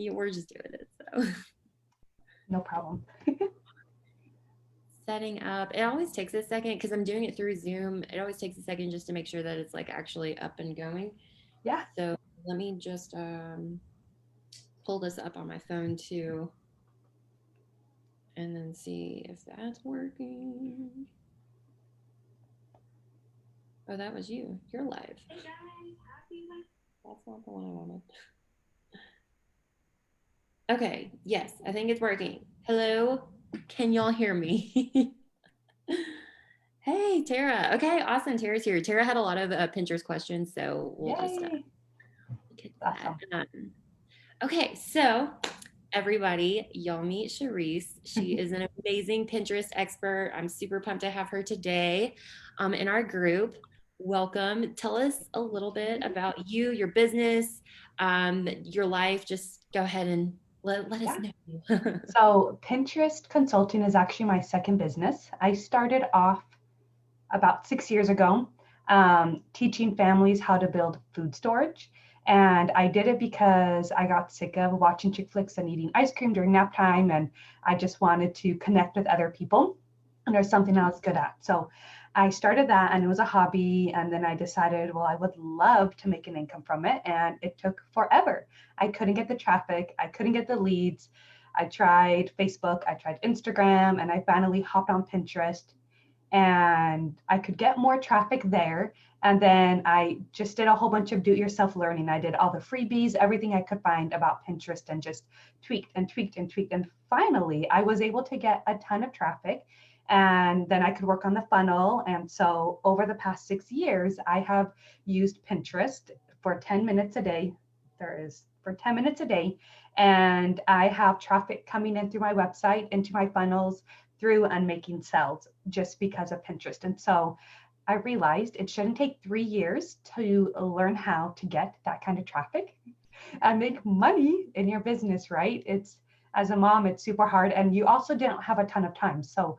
we're just doing it. So No problem. setting up, it always takes a second because I'm doing it through Zoom. It always takes a second just to make sure that it's like actually up and going. Yeah. So let me just pull this up on my phone too and then see if that's working. Oh, that was you. You're live. Hey guys, happy. That's not the one I wanted. Okay, yes, I think it's working. Hello, can y'all hear me? Hey, Tara. Okay, awesome. Tara's here. Tara had a lot of Pinterest questions, so we'll just Yay. get to that. Awesome. Okay, so everybody, y'all meet Charisse. She is an amazing Pinterest expert. I'm super pumped to have her today in our group. Welcome. Tell us a little bit about you, your business, your life. Just go ahead and let us Yeah. know. So Pinterest consulting is actually my second business. I started off about 6 years ago, teaching families how to build food storage. And I did it because I got sick of watching chick flicks and eating ice cream during nap time. And I just wanted to connect with other people. And there's something I was good at. So I started that and it was a hobby. And then I decided, well, I would love to make an income from it. And it took forever. I couldn't get the traffic, I couldn't get the leads. I tried Facebook, I tried Instagram, and I finally hopped on Pinterest and I could get more traffic there. And then I just did a whole bunch of do-it-yourself learning. I did all the freebies, everything I could find about Pinterest, and just tweaked and tweaked and tweaked. And finally, I was able to get a ton of traffic. And then I could work on the funnel. And so over the past 6 years, I have used Pinterest for 10 minutes a day. There is for 10 minutes a day. And I have traffic coming in through my website, into my funnels, through and making sales just because of Pinterest. And so I realized it shouldn't take 3 years to learn how to get that kind of traffic and make money in your business, right? It's as a mom, it's super hard. And you also don't have a ton of time. So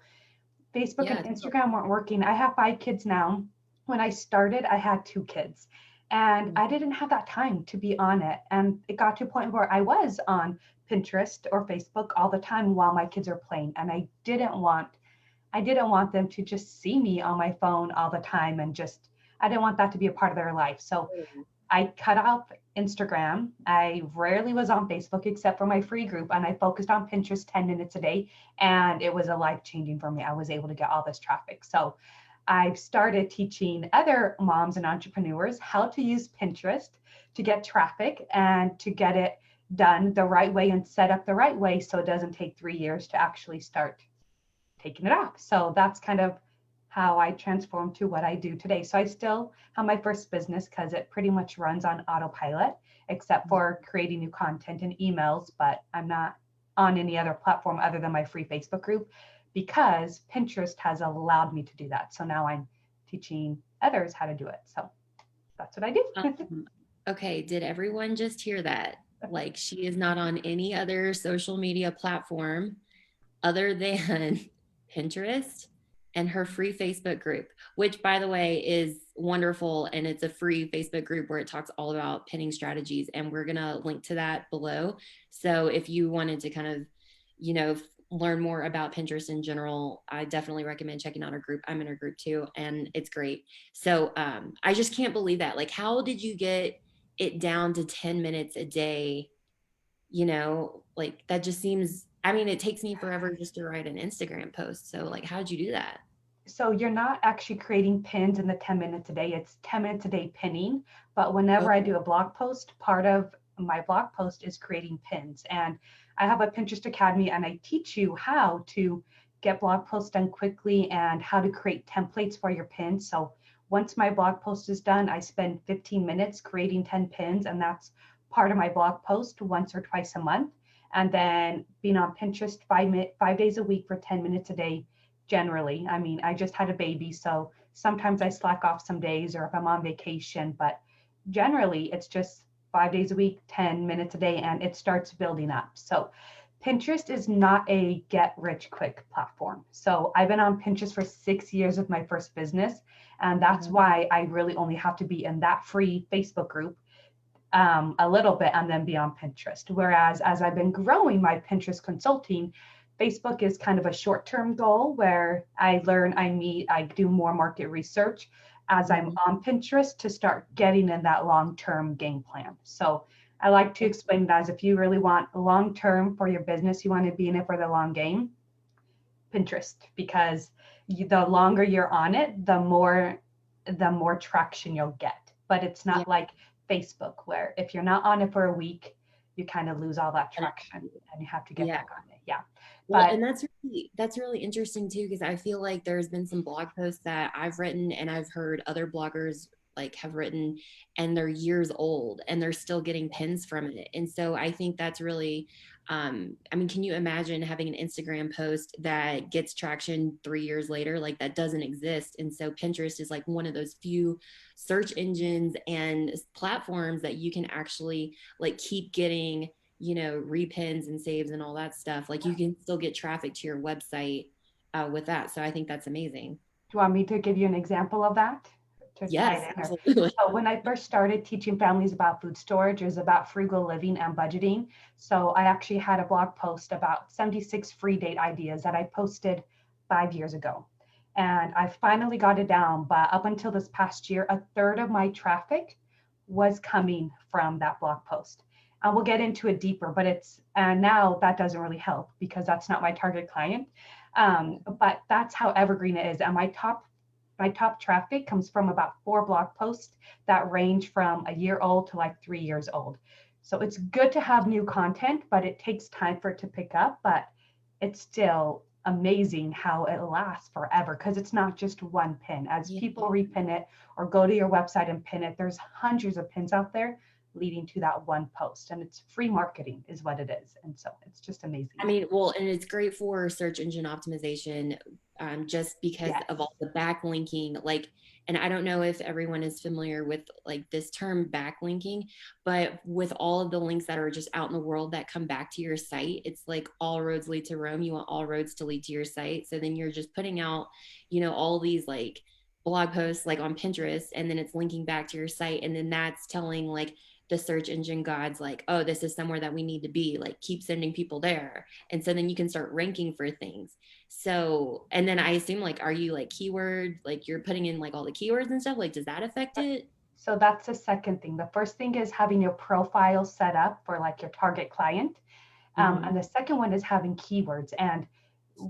Facebook and Yeah. Instagram weren't working. I have 5 kids now. When I started, I had 2 kids. And I didn't have that time to be on it. And it got to a point where I was on Pinterest or Facebook all the time while my kids are playing. And I didn't want them to just see me on my phone all the time and just I didn't want that to be a part of their life. So I cut off Instagram. I rarely was on Facebook except for my free group, and I focused on Pinterest 10 minutes a day. And it was a life changing for me. I was able to get all this traffic. So I've started teaching other moms and entrepreneurs how to use Pinterest to get traffic and to get it done the right way and set up the right way so it doesn't take 3 years to actually start taking it off. So that's kind of how I transformed to what I do today. So I still have my first business because it pretty much runs on autopilot, except for creating new content and emails, but I'm not on any other platform other than my free Facebook group because Pinterest has allowed me to do that. So now I'm teaching others how to do it. So that's what I do. Okay, did everyone just hear that? Like, she is not on any other social media platform other than Pinterest and her free Facebook group, which, by the way, is wonderful. And it's a free Facebook group where it talks all about pinning strategies. And we're going to link to that below. So if you wanted to kind of, learn more about Pinterest in general, I definitely recommend checking out our group. I'm in her group too, and it's great. So I just can't believe that. Like, how did you get it down to 10 minutes a day? Like that just seems, I mean, it takes me forever just to write an Instagram post. So like, how'd you do that? So you're not actually creating pins in the 10 minutes a day. It's 10 minutes a day pinning. But Oh, whenever I do a blog post, part of my blog post is creating pins. And I have a Pinterest Academy and I teach you how to get blog posts done quickly and how to create templates for your pins. So once my blog post is done, I spend 15 minutes creating 10 pins, and that's part of my blog post once or twice a month. And then being on Pinterest 5 days a week for 10 minutes a day generally. I mean, I just had a baby, so sometimes I slack off some days or if I'm on vacation, but generally it's just 5 days a week, 10 minutes a day, and it starts building up. So Pinterest is not a get rich quick platform. So I've been on Pinterest for 6 years with my first business. And that's why I really only have to be in that free Facebook group a little bit and then be on Pinterest. Whereas as I've been growing my Pinterest consulting, Facebook is kind of a short-term goal where I learn, I meet, I do more market research as I'm Mhm. on Pinterest to start getting in that long-term game plan. So I like to explain it as if you really want long-term for your business, you want to be in it for the long game, Pinterest, because the longer you're on it, the more traction you'll get. But it's Yeah. not like Facebook, where if you're not on it for a week, you kind of lose all that traction and you have to get Yeah. back on it. Yeah. Well, But and that's really interesting too, because I feel like there's been some blog posts that I've written and I've heard other bloggers like have written, and they're years old and they're still getting pins from it. And so I think that's really I mean, can you imagine having an Instagram post that gets traction 3 years later? Like that doesn't exist. And so Pinterest is like one of those few search engines and platforms that you can actually like keep getting, repins and saves and all that stuff. Like you can still get traffic to your website with that. So I think that's amazing. do you want me to give you an example of that to tie Yes, it in? absolutely. So when I first started teaching families about food storage, it was about frugal living and budgeting. So I actually had a blog post about 76 free date ideas that I posted 5 years ago. And I finally got it down, but up until this past year, a third of my traffic was coming from that blog post. And we'll get into it deeper, but and now that doesn't really help because that's not my target client. But that's how evergreen it is. And my top traffic comes from about 4 blog posts that range from a year old to like 3 years old. So it's good to have new content, but it takes time for it to pick up. But it's still amazing how it lasts forever because it's not just one pin. As Yeah. people repin it or go to your website and pin it, there's hundreds of pins out there leading to that one post. And it's free marketing, is what it is. And so it's just amazing. I mean, well, and it's great for search engine optimization, just because Yes. of all the backlinking. Like, and I don't know if everyone is familiar with like this term backlinking, but with all of the links that are just out in the world that come back to your site, it's like all roads lead to Rome. You want all roads to lead to your site. So then you're just putting out, all these like blog posts like on Pinterest, and then it's linking back to your site. And then that's telling like the search engine gods, like, oh, this is somewhere that we need to be, like, keep sending people there. And so then you can start ranking for things. So, and then I assume, like, are you like keyword, like you're putting in like all the keywords and stuff? Like, does that affect it? So that's the second thing. The first thing is having your profile set up for like your target client. Mm-hmm. And the second one is having keywords. And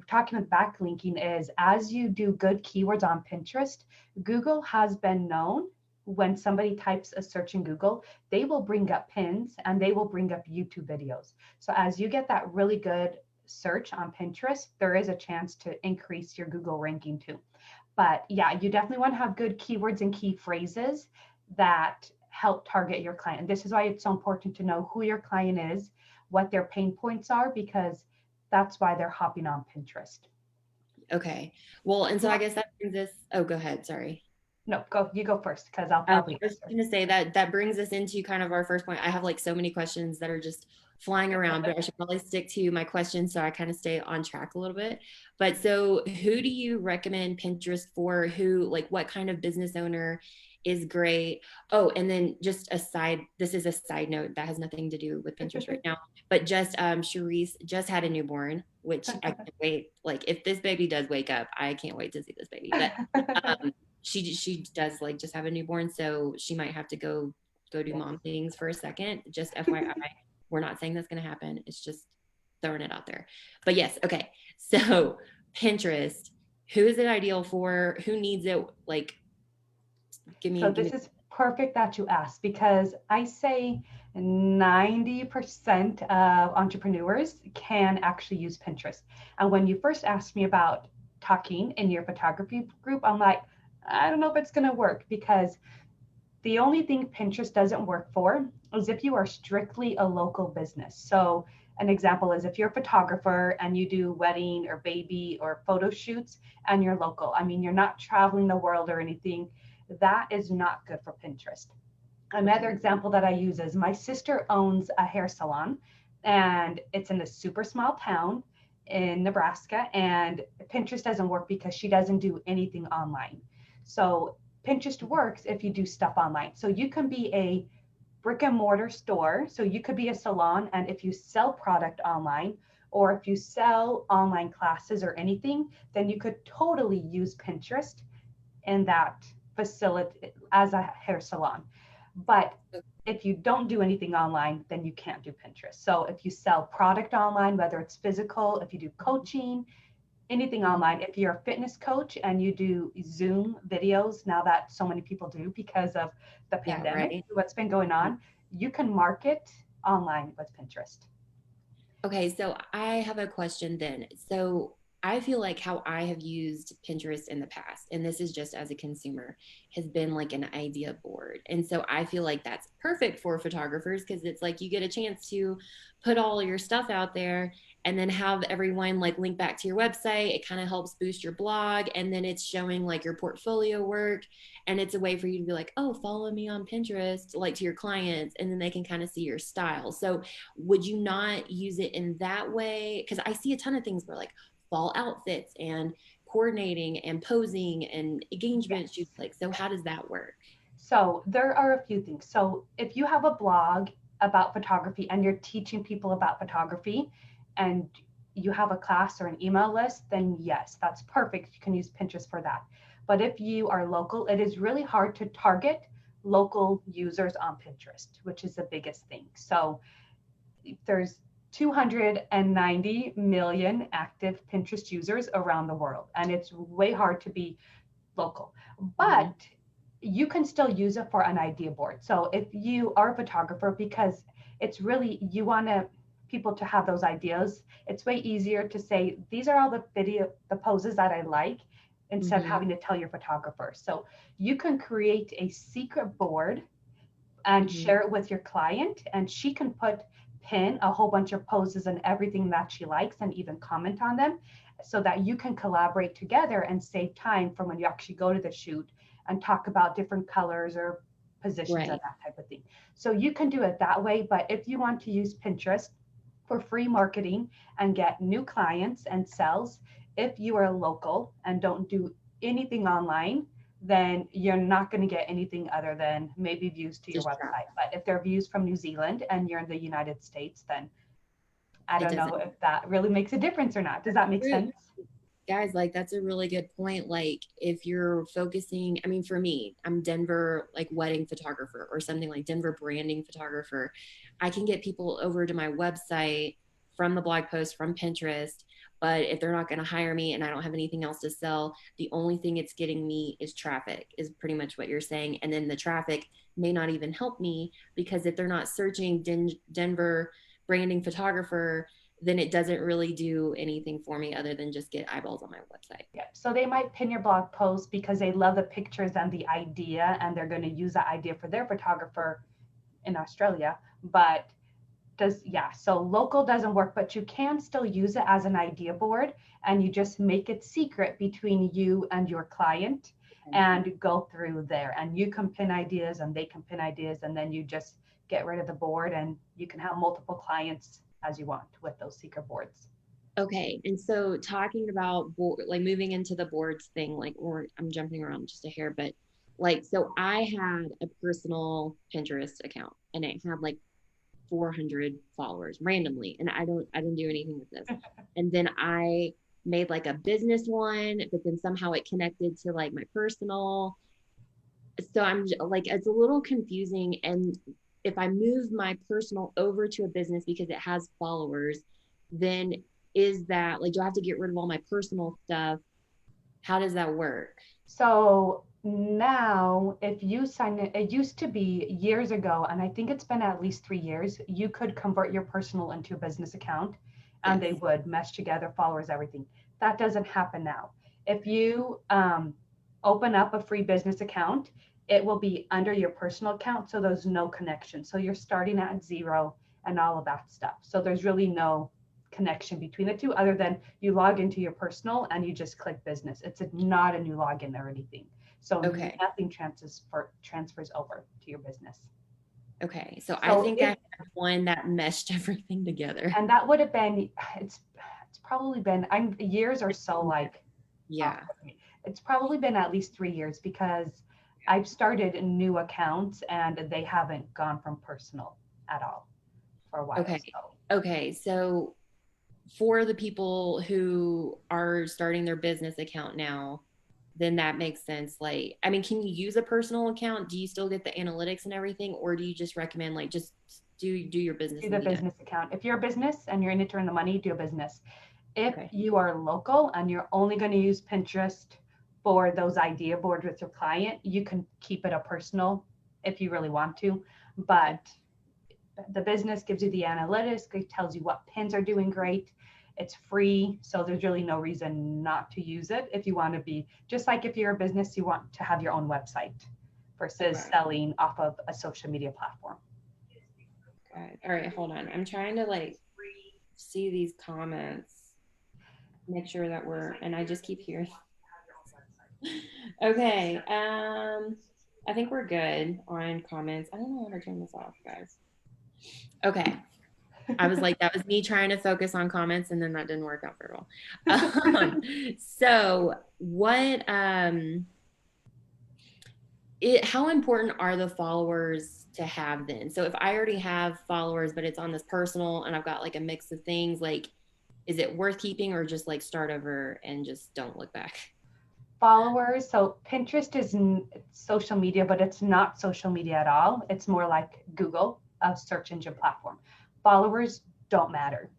talking with backlinking is as you do good keywords on Pinterest, Google has been known when somebody types a search in Google, they will bring up pins and they will bring up YouTube videos. So as you get that really good search on Pinterest, there is a chance to increase your Google ranking too. But yeah, you definitely want to have good keywords and key phrases that help target your client. And this is why it's so important to know who your client is, what their pain points are, because that's why they're hopping on Pinterest. Okay. Well, and so I guess that brings us, oh, go ahead. Sorry. No, you go first because I'll I probably was answer. going to say that that brings us into kind of our first point. I have like so many questions that are just flying around, but I should probably stick to my questions so I kind of stay on track a little bit. But so, who do you recommend Pinterest for? Who, like, what kind of business owner is great? Oh, and then just a side, this is a side note that has nothing to do with Pinterest right now, but just Charisse just had a newborn, which I can't wait. Like, if this baby does wake up, I can't wait to see this baby. But she does like just have a newborn, so she might have to go do Yes. mom things for a second. Just FYI, we're not saying that's going to happen. It's just throwing it out there. But yes, okay. So Pinterest, who is it ideal for? Who needs it? Like, So give this me. is perfect that you asked because I say 90% of entrepreneurs can actually use Pinterest. And when you first asked me about talking in your photography group, I'm like, I don't know if it's going to work because the only thing Pinterest doesn't work for is if you are strictly a local business. So an example is if you're a photographer and you do wedding or baby or photo shoots and you're local. I mean, you're not traveling the world or anything. That is not good for Pinterest. Another example that I use is my sister owns a hair salon and it's in a super small town in Nebraska, and Pinterest doesn't work because she doesn't do anything online. So Pinterest works if you do stuff online. So you can be a brick and mortar store. So you could be a salon, and if you sell product online, or if you sell online classes or anything, then you could totally use Pinterest in that facility as a hair salon. But if you don't do anything online, then you can't do Pinterest. So if you sell product online, whether it's physical, if you do coaching, anything online, if you're a fitness coach and you do Zoom videos, now that so many people do because of the Yeah, pandemic, right. what's been going on, you can market online with Pinterest. Okay, so I have a question then. So I feel like how I have used Pinterest in the past, and this is just as a consumer, has been like an idea board. And so I feel like that's perfect for photographers because it's like you get a chance to put all your stuff out there and then have everyone like link back to your website. It kind of helps boost your blog, and then it's showing like your portfolio work. And it's a way for you to be like, oh, follow me on Pinterest, like to your clients, and then they can kind of see your style. So would you not use it in that way? Because I see a ton of things where like fall outfits and coordinating and posing and engagement shoots. Yes. Like, so how does that work? So there are a few things. So if you have a blog about photography and you're teaching people about photography and you have a class or an email list, then yes, that's perfect. You can use Pinterest for that. But if you are local, it is really hard to target local users on Pinterest, which is the biggest thing. So there's 290 million active Pinterest users around the world, and it's way hard to be local. Mm-hmm. But you can still use it for an idea board. So if you are a photographer, because it's really, you want to people to have those ideas, it's way easier to say, these are all the poses that I like, instead of Mm-hmm. having to tell your photographer. So you can create a secret board and Mm-hmm. share it with your client, and she can pin a whole bunch of poses and everything that she likes and even comment on them, so that you can collaborate together and save time from when you actually go to the shoot and talk about different colors or positions and Right. that type of thing. So you can do it that way. But if you want to use Pinterest for free marketing and get new clients and sales, if you are local and don't do anything online, then you're not going to get anything other than maybe views to your Just website. traffic. But if they're views from New Zealand and you're in the United States, then I It don't know doesn't. if that really makes a difference or not. Does that make True. sense? Guys, like that's a really good point. Like if you're focusing, I mean, for me, I'm Denver like wedding photographer or something like Denver branding photographer. I can get people over to my website from the blog post from Pinterest. But if they're not going to hire me and I don't have anything else to sell, the only thing it's getting me is traffic, is pretty much what you're saying. And then the traffic may not even help me because if they're not searching Denver branding photographer, then it doesn't really do anything for me other than just get eyeballs on my website. Yeah. So they might pin your blog post because they love the pictures and the idea, and they're going to use that idea for their photographer in Australia. But so local doesn't work, but you can still use it as an idea board, and you just make it secret between you and your client and go through there, and you can pin ideas and they can pin ideas, and then you just get rid of the board and you can have multiple clients as you want with those secret boards. Okay. And so talking about board, like moving into the boards thing, like, or I'm jumping around just a hair, but like, so I had a personal Pinterest account and it had like 400 followers randomly. And I didn't do anything with this. And then I made like a business one, but then somehow it connected to like my personal. So I'm like, it's a little confusing. And if I move my personal over to a business because it has followers, then is that like, do I have to get rid of all my personal stuff? How does that work? So now, if you sign it, it used to be years ago, and I think it's been at least 3 years, you could convert your personal into a business account and Yes. they would mesh together, followers, everything. That doesn't happen now. If you open up a free business account, it will be under your personal account. So there's no connection. So you're starting at zero and all of that stuff. So there's really no connection between the two other than you log into your personal and you just click business. It's not a new login or anything. So Okay. nothing transfers over to your business. Okay. So I So think I if had one that meshed everything together. and that would have been it's probably been I'm years or so like off Yeah. with me. It's probably been at least 3 years because I've started new accounts and they haven't gone from personal at all for a while. Okay. So Okay. So for the people who are starting their business account now, then that makes sense. Like, I mean, can you use a personal account? Do you still get the analytics and everything, or do you just recommend like just do your business do and the be done? business account. If you're a business and you're in it to earn the money, do a business. If Okay. you are local and you're only going to use Pinterest for those idea boards with your client, you can keep it a personal if you really want to. Okay. But the business gives you the analytics, it tells you what pins are doing great. It's free, so there's really no reason not to use it if you want to be, just like if you're a business, you want to have your own website versus Okay. selling off of a social media platform. Okay. All right. Hold on. I'm trying to like see these comments, make sure that and I just keep hearing. Okay. I think we're good on comments. I don't know how to turn this off, guys. Okay. I was like, that was me trying to focus on comments, and then that didn't work out very well. So what how important are the followers to have then? So if I already have followers, but it's on this personal and I've got like a mix of things, like is it worth keeping or just like start over and just don't look back? Followers. So Pinterest is social media, but it's not social media at all. It's more like Google, a search engine platform. Followers don't matter.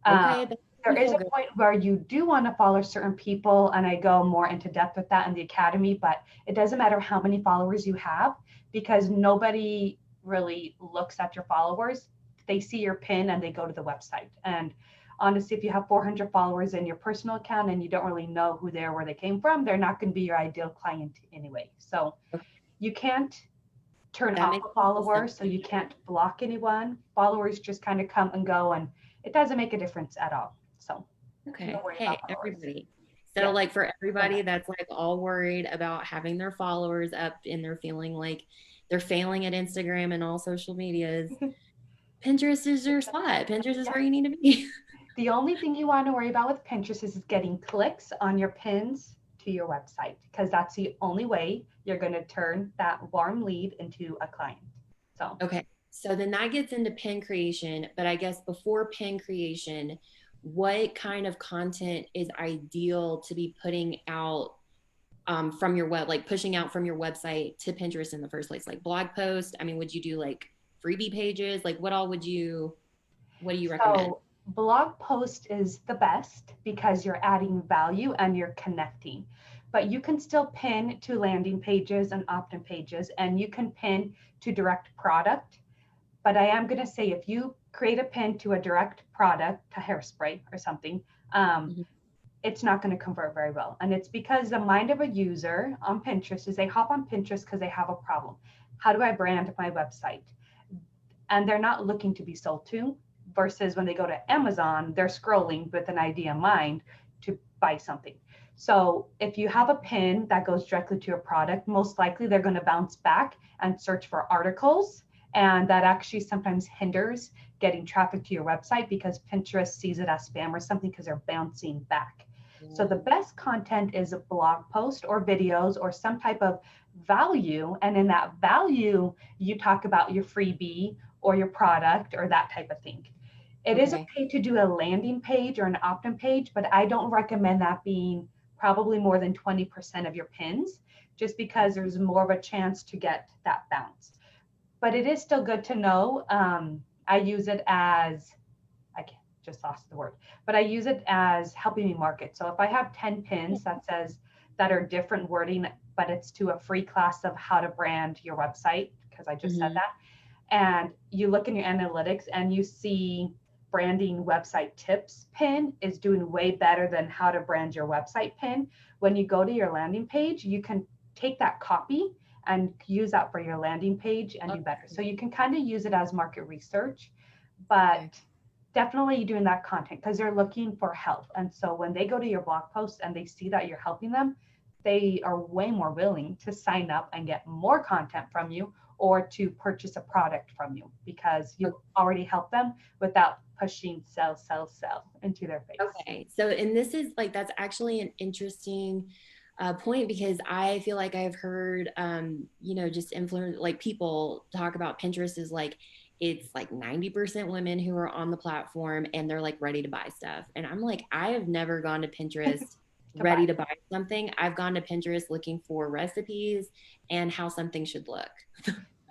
Um, Okay, that there makes me is feel a good. point where you do want to follow certain people, and I go more into depth with that in the academy, but it doesn't matter how many followers you have because nobody really looks at your followers. They see your pin and they go to the website. And honestly, if you have 400 followers in your personal account and you don't really know who they are, where they came from, they're not going to be your ideal client anyway. So Okay, you can't turn that off makes a a lot of follower, sense. so you can't block anyone. Followers just kind of come and go, and it doesn't make a difference at all. So no Okay. worry Hey, about followers. everybody. So, Yes, like, for go everybody ahead. that's like all worried about having their followers up and they're feeling like they're failing at Instagram and all social medias, Pinterest is your It's the best. spot. Pinterest is Yeah. where you need to be. The only thing you want to worry about with Pinterest is getting clicks on your pins to your website because that's the only way you're going to turn that warm lead into a client. So Okay. So then that gets into pin creation. But I guess before pin creation, what kind of content is ideal to be putting out from your web, like pushing out from your website to Pinterest in the first place? Like blog posts? I mean, would you do like freebie pages? Like what do you recommend? So blog post is the best because you're adding value and you're connecting. But you can still pin to landing pages and opt-in pages, and you can pin to direct product. But I am going to say if you create a pin to a direct product, to hairspray or something, um, Mhm. it's not going to convert very well. And it's because the mind of a user on Pinterest is they hop on Pinterest because they have a problem. How do I brand my website? And they're not looking to be sold to versus when they go to Amazon, they're scrolling with an idea in mind to buy something. So if you have a pin that goes directly to your product, most likely they're going to bounce back and search for articles. And that actually sometimes hinders getting traffic to your website because Pinterest sees it as spam or something because they're bouncing back. So the best content is a blog post or videos or some type of value. And in that value, you talk about your freebie or your product or that type of thing. It is Okay. okay to do a landing page or an opt-in page, but I don't recommend that being probably more than 20% of your pins, just because there's more of a chance to get that bounce. But it is still good to know. I use it as, I just lost the word, but I use it as helping me market. So if I have 10 pins that are different wording, but it's to a free class of how to brand your website, because I just said Hmm. that, and you look in your analytics and you see branding website tips pin is doing way better than how to brand your website pin. When you go to your landing page, you can take that copy and use that for your landing page and do better. So you can kind of use it as market research, Okay. but definitely doing that content because they're looking for help. And so when they go to your blog post and they see that you're helping them, they are way more willing to sign up and get more content from you or to purchase a product from you because you've already helped them without pushing sell into their face. Okay. So, and this is like, that's actually an interesting point, because I feel like I've heard, just influence, like people talk about Pinterest is like, it's like 90% women who are on the platform and they're like ready to buy stuff. And I'm like, I have never gone to Pinterest To buy. ready to buy something. I've gone to Pinterest looking for recipes and how something should look.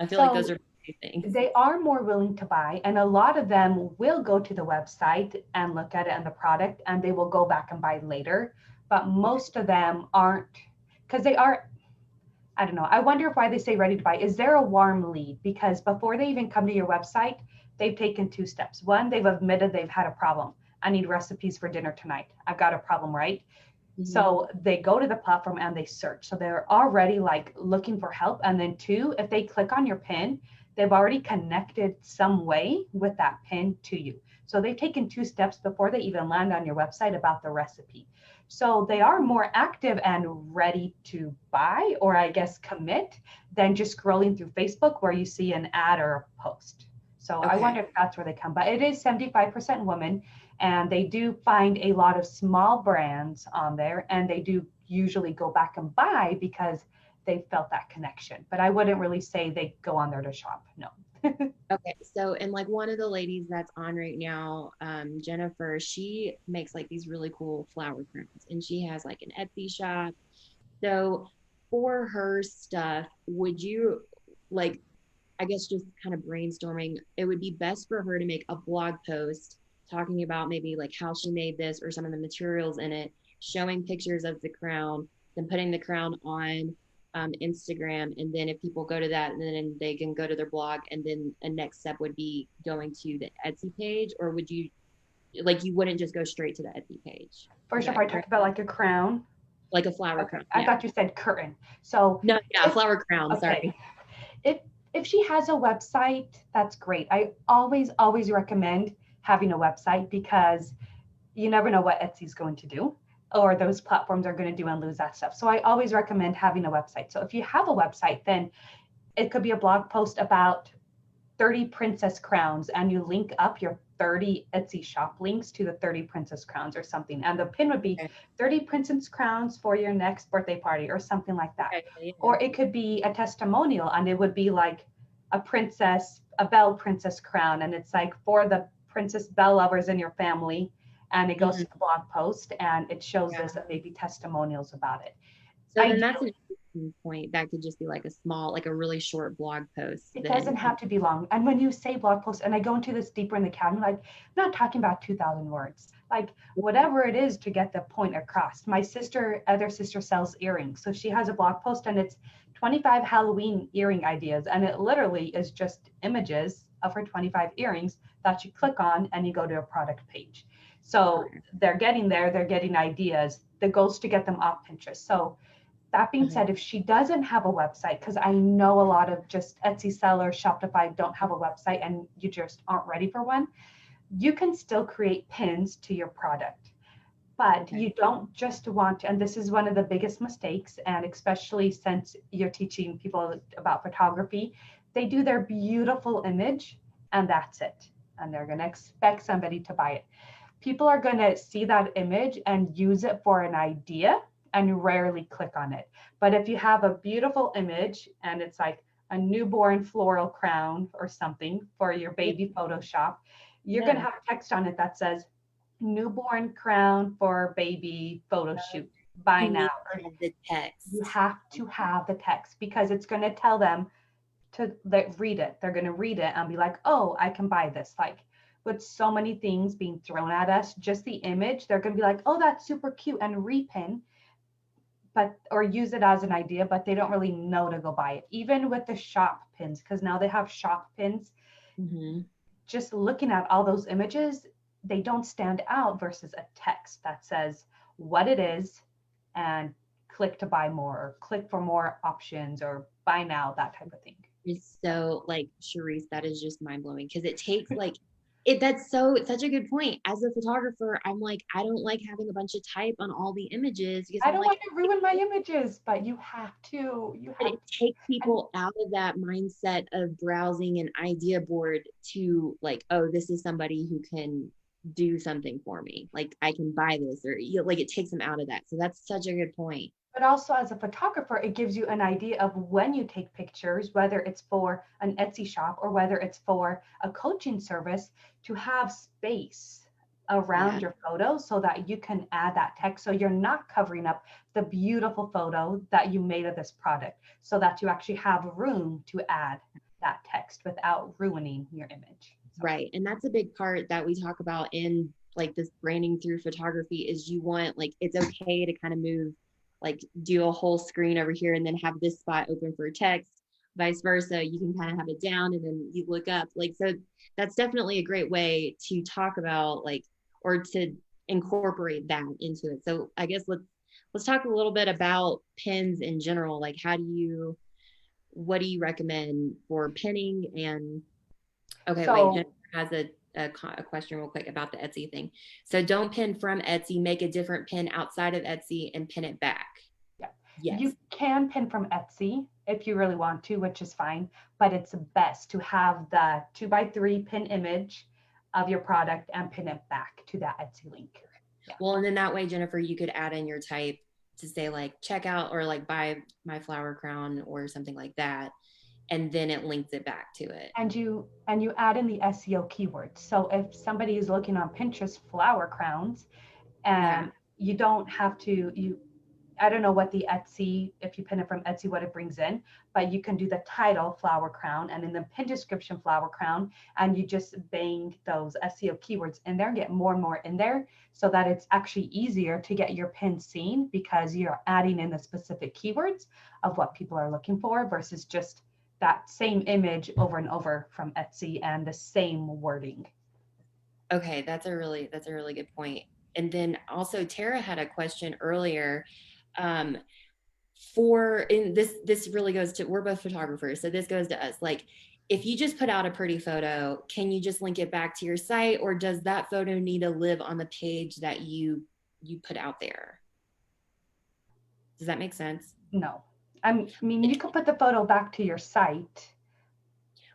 I feel like those So are two things. they are more willing to buy, and a lot of them will go to the website and look at it and the product, and they will go back and buy later. But most of them aren't, because they are, I don't know. I wonder why they say ready to buy. Is there a warm lead? Because before they even come to your website, they've taken two steps. One, they've admitted they've had a problem. I need recipes for dinner tonight. I've got a problem, right? Mm-hmm. So they go to the platform and they search. So they're already like looking for help. And then two, if they click on your pin, they've already connected some way with that pin to you. So they've taken two steps before they even land on your website about the recipe. So they are more active and ready to buy, or I guess commit, than just scrolling through Facebook where you see an ad or a post. So I Okay. wonder if that's where they come. But it is 75% women, and they do find a lot of small brands on there, and they do usually go back and buy because they felt that connection. But I wouldn't really say they go on there to shop. No. Okay, so and like one of the ladies that's on right now, Jennifer, she makes like these really cool flower crowns, and she has like an Etsy shop. So for her stuff, would you like, I guess just kind of brainstorming, it would be best for her to make a blog post talking about maybe like how she made this or some of the materials in it, showing pictures of the crown, then putting the crown on Instagram. And then if people go to that, and then they can go to their blog. And then a next step would be going to the Etsy page, or would you like, you wouldn't just go straight to the Etsy page? Is First off, that I correct? talked about like a crown. Like a flower Okay. crown. I Yeah. thought you said curtain. So No, yeah, if, flower crown. okay, Sorry. if if she has a website, that's great. I always recommend having a website because you never know what Etsy's going to do or those platforms are going to do and lose that stuff. So I always recommend having a website. So if you have a website, then it could be a blog post about 30 princess crowns, and you link up your 30 Etsy shop links to the 30 princess crowns or something. And the pin would be Okay. 30 princess crowns for your next birthday party or something like that. Okay, yeah. Or it could be a testimonial, and it would be like a princess, a Belle princess crown. And it's like for the Princess Belle lovers in your family. And it goes Mhm. to the blog post and it shows Yeah. this and maybe testimonials about it. So then that's Ideally, an interesting point. That could just be like a small, like a really short blog post it doesn't then. have to be long. And when you say blog post, and I go into this deeper in the academy, like I'm not talking about 2,000 words, like whatever it is to get the point across. My sister, other sister sells earrings. So she has a blog post and it's 25 Halloween earring ideas. And it literally is just images of her 25 earrings that you click on and you go to a product page. So Okay. they're getting there, they're getting ideas. The goal is to get them off Pinterest. So that being Okay. said, if she doesn't have a website, because I know a lot of just Etsy sellers, Shopify don't have a website and you just aren't ready for one, you can still create pins to your product. But Okay. you don't just want to, and this is one of the biggest mistakes, and especially since you're teaching people about photography, they do their beautiful image and that's it. And they're going to expect somebody to buy it. People are going to see that image and use it for an idea and rarely click on it. But if you have a beautiful image and it's like a newborn floral crown or something for your Yeah. baby Photoshop, you're going to Yeah. have text on it that says newborn crown for baby photo shoot. Buy You now. need Or to have the you text. have to have the text because it's going to tell them to read it. They're going to read it and be like, oh, I can buy this. Like with so many things being thrown at us, just the image, they're going to be like, oh, that's super cute and repin, but or use it as an idea, but they don't really know to go buy it. Even with the shop pins, because now they have shop pins, Hmm. just looking at all those images, they don't stand out versus a text that says what it is and click to buy more or click for more options or buy now, that type of thing. It's so like, Charisse, that is just mind blowing because it takes like it. That's so, it's such a good point. As a photographer, I'm like, I don't like having a bunch of type on all the images because I I'm don't like, want to ruin my images, but you have to. You but have it to. takes And people out of that mindset of browsing an idea board to like, oh, this is somebody who can do something for me. Like I can buy this, or you know, like it takes them out of that. So that's such a good point. But also as a photographer, it gives you an idea of when you take pictures, whether it's for an Etsy shop or whether it's for a coaching service, to have space Yeah. around your photo so that you can add that text. So you're not covering up the beautiful photo that you made of this product, so that you actually have room to add that text without ruining your image. So, Right. And that's a big part that we talk about in like this branding through photography is you want like it's okay to kind of move, like do a whole screen over here and then have this spot open for text, vice versa. You can kind of have it down and then you look up. Like so that's definitely a great way to talk about like or to incorporate that into it. So I guess let's talk a little bit about pins in general. Like what do you recommend for pinning and okay, wait. so Jennifer has a question real quick about the Etsy thing. So don't pin from Etsy, make a different pin outside of Etsy and pin it back. yeah, Yes. you can pin from Etsy if you really want to, which is fine, but it's best to have the 2x3 pin image of your product and pin it back to that Etsy link. Yeah. Well, and then that way, Jennifer, you could add in your type to say like checkout or like buy my flower crown or something like that. And then it links it back to it. And you add in the SEO keywords. So if somebody is looking on Pinterest flower crowns, Yeah. and you don't have to you I don't know what the Etsy, if you pin it from Etsy, what it brings in, but you can do the title flower crown and in the pin description flower crown, and you just bang those SEO keywords in there, get more and more in there so that it's actually easier to get your pin seen because you're adding in the specific keywords of what people are looking for versus just that same image over and over from Etsy and the same wording. Okay, that's a really good point. And then also Tara had a question earlier. Um, for in this really goes to we're both photographers, so this goes to us. Like if you just put out a pretty photo, can you just link it back to your site, or does that photo need to live on the page that you put out there? Does that make sense? No. I mean, you could put the photo back to your site.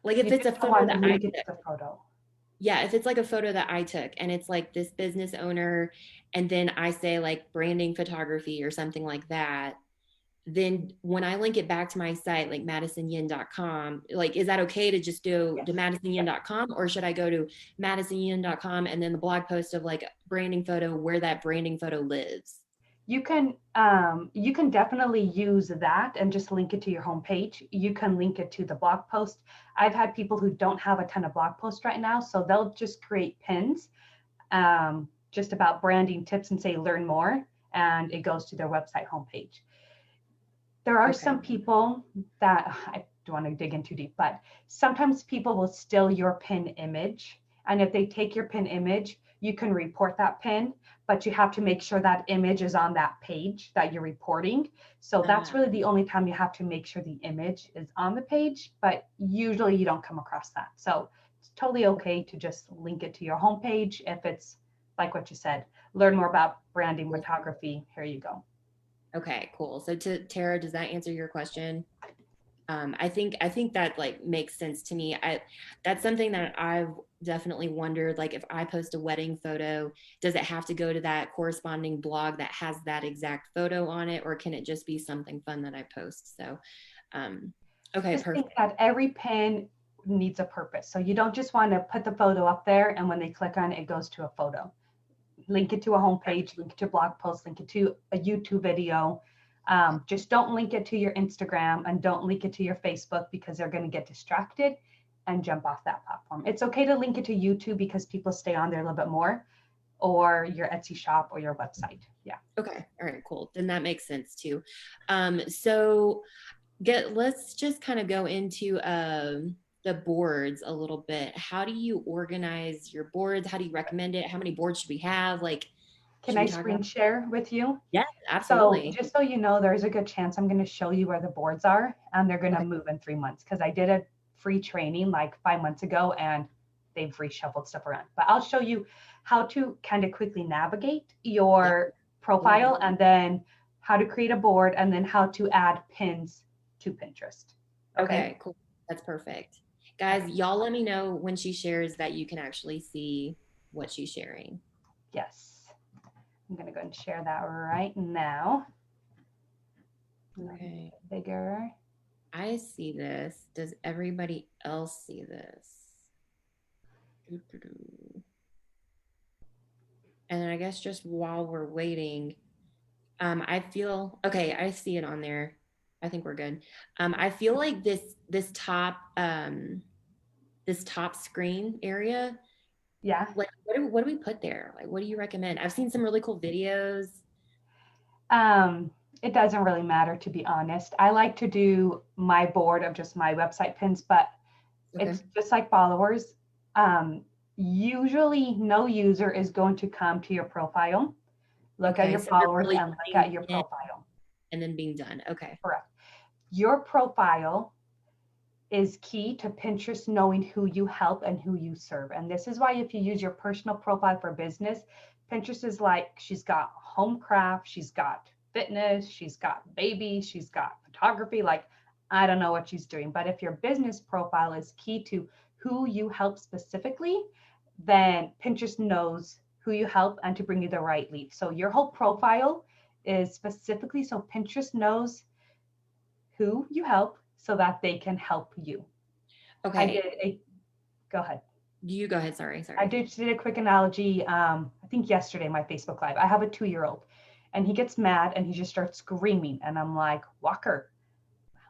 Like You if it's a just don't photo want to that I link it to took, the photo. yeah, if it's like a photo that I took and it's like this business owner and then I say like branding photography or something like that, then when I link it back to my site, like madisonyin.com, like, is that okay to just do to Yes. Yes. madisonyin.com, or should I go to madisonyin.com and then the blog post of like branding photo where that branding photo lives? You can definitely use that and just link it to your homepage. You can link it to the blog post. I've had people who don't have a ton of blog posts right now, so they'll just create pins just about branding tips and say learn more, and it goes to their website homepage. There are Okay. some people that I don't want to dig in too deep, but sometimes people will steal your pin image. And if they take your pin image, you can report that pin, but you have to make sure that image is on that page that you're reporting. So that's Uh, really the only time you have to make sure the image is on the page, but usually you don't come across that. So it's totally okay to just link it to your homepage. If it's like what you said, learn more about branding photography, here you go. okay, cool. So to Tara, does that answer your question? I think that like makes sense to me. That's something that I've definitely wondered. Like if I post a wedding photo, does it have to go to that corresponding blog that has that exact photo on it, or can it just be something fun that I post? So, um, okay, Just think perfect. that every pin needs a purpose. So you don't just want to put the photo up there and when they click on it, it goes to a photo. Link it to a homepage, link it to a blog post, link it to a YouTube video. Just don't link it to your Instagram and don't link it to your Facebook because they're going to get distracted and jump off that platform. It's okay to link it to YouTube because people stay on there a little bit more, or your Etsy shop or your website. Yeah. Okay, all right, cool. Then that makes sense too. So let's just kind of go into the boards a little bit. How do you organize your boards? How do you recommend it? How many boards should we have? Like, Can should I we talk about? screen share with you? Yes, So absolutely. just so you know, there's a good chance I'm going to show you where the boards are and they're going to Okay. move in 3 months because I did a free training like 5 months ago and they've reshuffled stuff around. But I'll show you how to kind of quickly navigate Yeah. your Love it. profile and then how to create a board and then how to add pins to Pinterest. Okay. Okay, cool. That's perfect. Guys, y'all let me know when she shares that you can actually see. what she's sharing. Yes. I'm going to go and share that right now. Okay. Bigger. I see this. Does everybody else see this? Doo-doo-doo. And then I guess just while we're waiting, I feel okay. I see it on there. I think we're good. I feel like this top screen area. Yeah. Like, what do we put there? Like, what do you recommend? I've seen some really cool videos. Um, it doesn't really matter, to be honest. I like to do my board of just my website pins, but Okay. it's just like followers. Usually, no user is going to come to your profile, look at Okay. your So you're followers, really and look putting at your in profile. and then being done. Okay. Correct. Your profile is key to Pinterest knowing who you help and who you serve. And this is why if you use your personal profile for business, Pinterest is like, she's got home craft, she's got fitness, she's got babies, she's got photography. Like, I don't know what she's doing. But if your business profile is key to who you help specifically, then Pinterest knows who you help and to bring you the right lead. So your whole profile is specifically so Pinterest knows who you help so that they can help you. I did Okay. a, go ahead. You go ahead. Sorry. I Sorry. did a quick analogy, I think yesterday, my Facebook Live. I have a 2-year-old and he gets mad and he just starts screaming. And I'm like, Walker,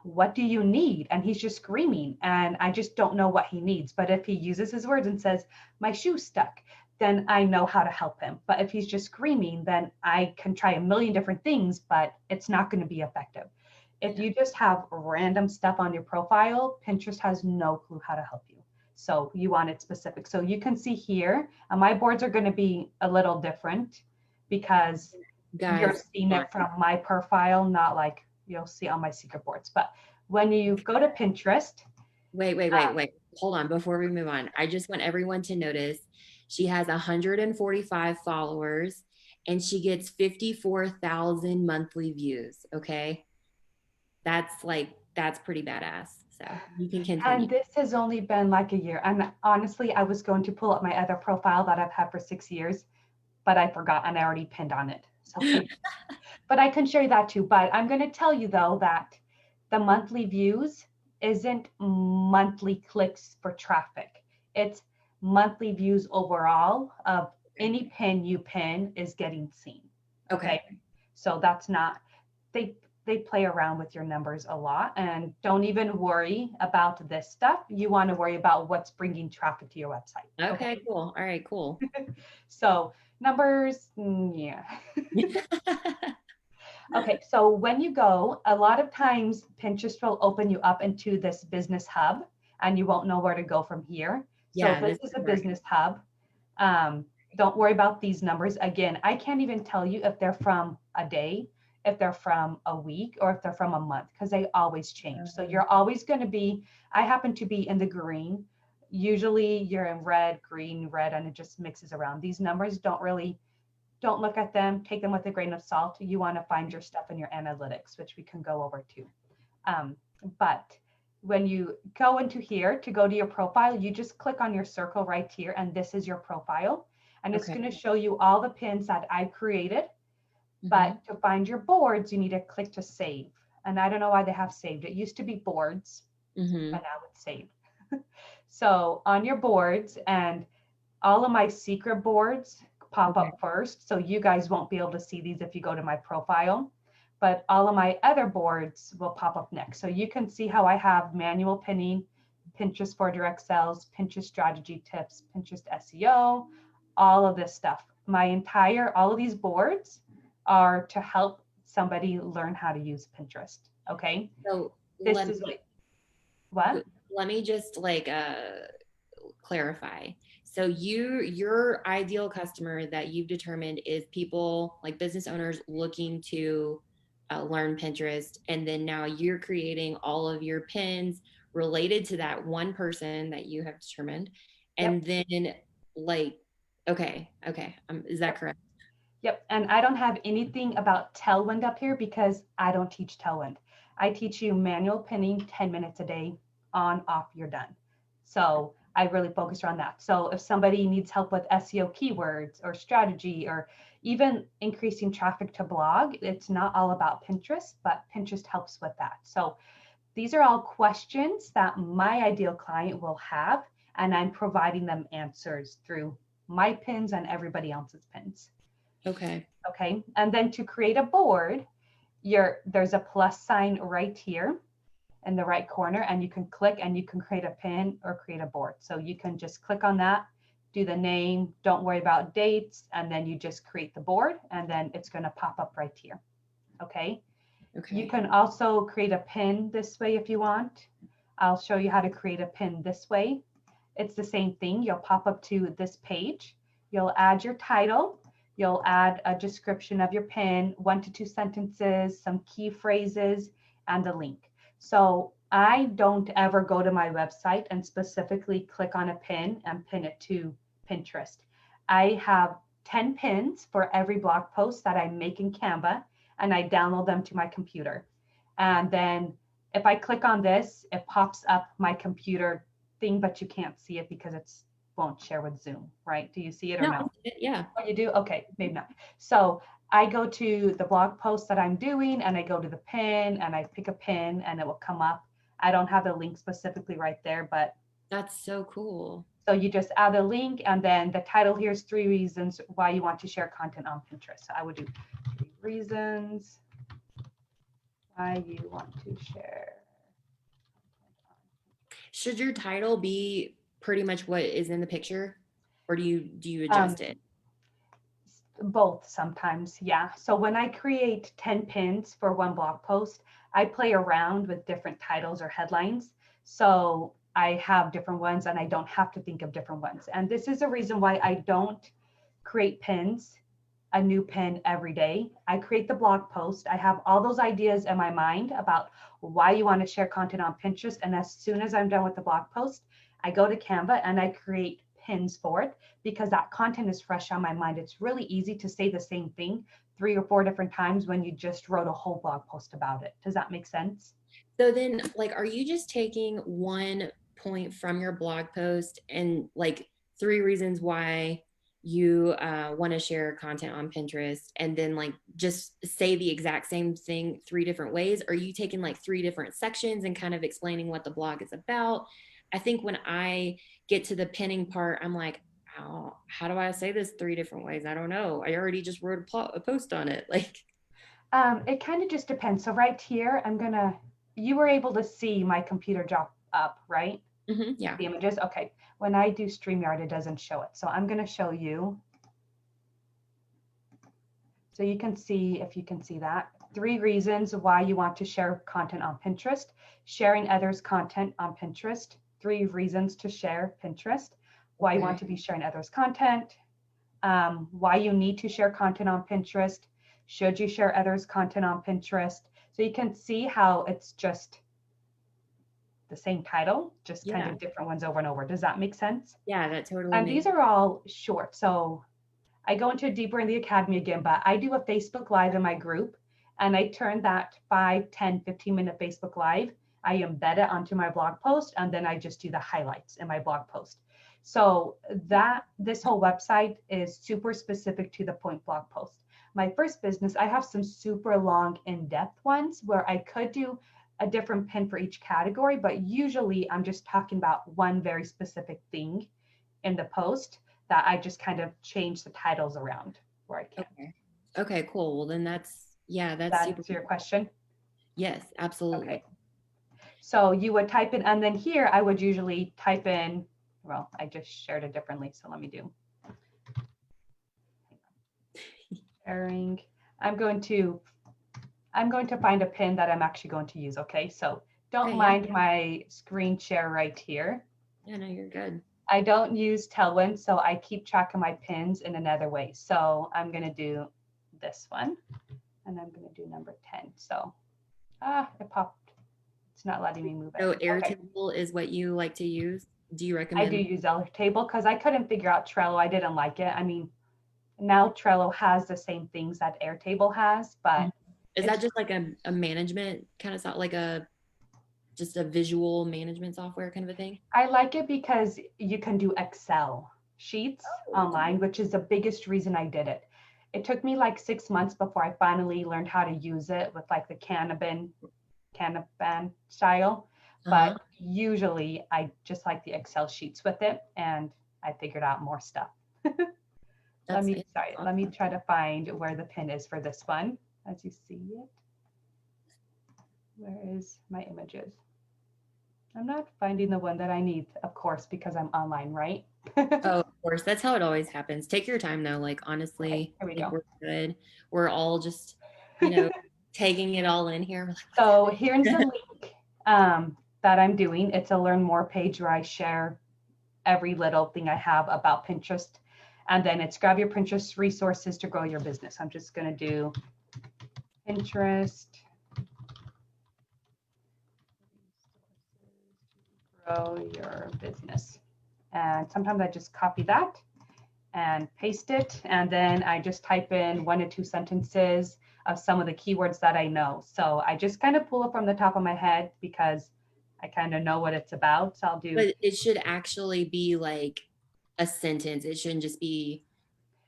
what do you need? And he's just screaming. And I just don't know what he needs. But if he uses his words and says, my shoe's stuck, then I know how to help him. But if he's just screaming, then I can try a million different things, but it's not going to be effective. If Yeah. you just have random stuff on your profile, Pinterest has no clue how to help you. So you want it specific. So you can see here, my boards are going to be a little different because you're Guys, seeing hold it from my profile, not like you'll see on my secret boards. But when you on. go to Pinterest, Wait. Hold on before we move on. I just want everyone to notice she has 145 followers and she gets 54,000 monthly views. Okay. That's pretty badass. So you can and continue. this has only been like a year. And honestly, I was going to pull up my other profile that I've had for 6 years, but I forgot and I already pinned on it. So, but I can show you that too. But I'm going to tell you though that the monthly views isn't monthly clicks for traffic. It's monthly views overall of any pin you pin is getting seen. Okay. Okay. So that's not, they play around with your numbers a lot, and don't even worry about this stuff. You want to worry about what's bringing traffic to your website. Okay, Okay. cool. All right, cool. So numbers, yeah. Okay, so when you go, a lot of times Pinterest will open you up into this business hub and you won't know where to go from here. So Yeah, this this is is a where business hub. Don't worry about these numbers. Again, I can't even tell you if they're from a day, if they're from a week, or if they're from a month, because they always change. So you're always going to be, I happen to be in the green. Usually you're in red, green, red, and it just mixes around. These numbers don't look at them, take them with a grain of salt. You want to find your stuff in your analytics, which we can go over to. Um, but when you go into here to go to your profile, you just click on your circle right here, and this is your profile. And it's okay. going to show you all the pins that I created. Mhm. But to find your boards, you need to click to save. And I don't know why they have saved. It used to be boards, Mhm. but now it's saved. So on your boards, and all of my secret boards pop Okay. up first. So you guys won't be able to see these if you go to my profile, but all of my other boards will pop up next. So you can see how I have manual pinning, Pinterest for direct sales, Pinterest strategy tips, Pinterest SEO, all of this stuff. All of these boards are to help somebody learn how to use Pinterest. Okay. So This let is me what? let me just clarify. So your ideal customer that you've determined is people like business owners looking to learn Pinterest, and then now you're creating all of your pins related to that one person that you have determined, Yep. and then like okay, is that Yep. correct? Yep. And I don't have anything about Tailwind up here because I don't teach Tailwind. I teach you manual pinning 10 minutes a day, on, off, you're done. So I really focus around that. So if somebody needs help with SEO keywords or strategy or even increasing traffic to blog, it's not all about Pinterest, but Pinterest helps with that. So these are all questions that my ideal client will have, and I'm providing them answers through my pins and everybody else's pins. Okay. Okay. And then to create a board, there's a plus sign right here in the right corner, and you can click and you can create a pin or create a board. So you can just click on that, do the name, don't worry about dates, and then you just create the board, and then it's going to pop up right here. Okay. You Okay. can also create a pin this way if you want. I'll show you how to create a pin this way. It's the same thing. You'll pop up to this page. You'll add your title. You'll add a description of your pin, 1 to 2 sentences, some key phrases, and a link. So I don't ever go to my website and specifically click on a pin and pin it to Pinterest. I have 10 pins for every blog post that I make in Canva, and I download them to my computer. And then if I click on this, it pops up my computer thing, but you can't see it because it won't share with Zoom, right? Do you see it or no? Yeah. Oh, you do? Okay, maybe not. So I go to the blog post that I'm doing, and I go to the pin and I pick a pin and it will come up. I don't have the link specifically right there, but That's so cool. so you just add a link, and then the title here is 3 reasons why you want to share content on Pinterest. So I would do 3 reasons why you want to share. Should your title be pretty much what is in the picture, or do you Um, adjust it? Both sometimes, yeah. So when I create 10 pins for one blog post, I play around with different titles or headlines. So I have different ones and I don't have to think of different ones. And this is a reason why I don't create pins, a new pin every day. I create the blog post. I have all those ideas in my mind about why you want to share content on Pinterest. And as soon as I'm done with the blog post, I go to Canva and I create pins for it because that content is fresh on my mind. It's really easy to say the same thing 3 or 4 different times when you just wrote a whole blog post about it. Does that make sense? So then, like, are you just taking one point from your blog post and like 3 reasons why you want to share content on Pinterest, and then like just say the exact same thing 3 different ways? Are you taking like 3 different sections and kind of explaining what the blog is about? I think when I get to the pinning part, I'm like, how do I say this 3 different ways? I don't know. I already just wrote a post on it. Like, It kind of just depends. So right here, you were able to see my computer drop up, right? yeah. The images. Okay. When I do StreamYard, it doesn't show it. So I'm going to show you. So you can see, if you can see that, 3 reasons why you want to share content on Pinterest, sharing others' content on Pinterest, 3 reasons to share Pinterest, why you want to be sharing others' content, why you need to share content on Pinterest, should you share others' content on Pinterest. So you can see how it's just the same title, just kind of different ones over and over. Does that make sense? Yeah, that totally And makes these are all short. So I go into deeper in the academy again, but I do a Facebook Live in my group, and I turn that 5, 10, 15-minute Facebook Live. I embed it onto my blog post, and then I just do the highlights in my blog post. So this whole website is super specific to the point blog post. My first business, I have some super long in-depth ones where I could do a different pin for each category, but usually I'm just talking about one very specific thing in the post that I just kind of change the titles around where I can. Okay, cool. Well, then that's That super answer your question? Yes, absolutely. Okay. So you would type in, and then here I would usually type in, well, I just shared it differently. So let me do sharing. I'm going to find a pin that I'm actually going to use. Okay. So don't mind my screen share right here. Yeah, no, you're good. I don't use Tailwind, so I keep track of my pins in another way. So I'm going to do this one, and I'm going to do number 10. So, it popped. It's not letting me move it. So Airtable is what you like to use? Do you I recommend? do use Airtable because I couldn't figure out Trello. I didn't like it. I mean, now Trello has the same things that Airtable has, but Is that just like a management kind of stuff, like a just a visual management software kind of a thing? I like it because you can do Excel sheets online, which is the biggest reason I did it. It took me like 6 months before I finally learned how to use it with like the Kanban style. Uh-huh. But usually I just like the Excel sheets with it, and I figured out more stuff. That's Let me try to find where the pin is for this one. As you see it, where is my images? I'm not finding the one that I need, of course, because I'm online, right? Oh, of course. That's how it always happens. Take your time though. Like Okay, honestly, here I we think go. we're good. We're all just, you know, taking it all in here. We're like, what's So here's the link that I'm doing. It's a learn more page where I share every little thing I have about Pinterest. And then it's grab your Pinterest resources to grow your business. I'm just going to do Pinterest grow your business. And sometimes I just copy that and paste it. And then I just type in 1 to 2 sentences of some of the keywords that I know. So I just kind of pull it from the top of my head because I kind of know what it's about. So I'll do. But it should actually be like a sentence. It shouldn't just be,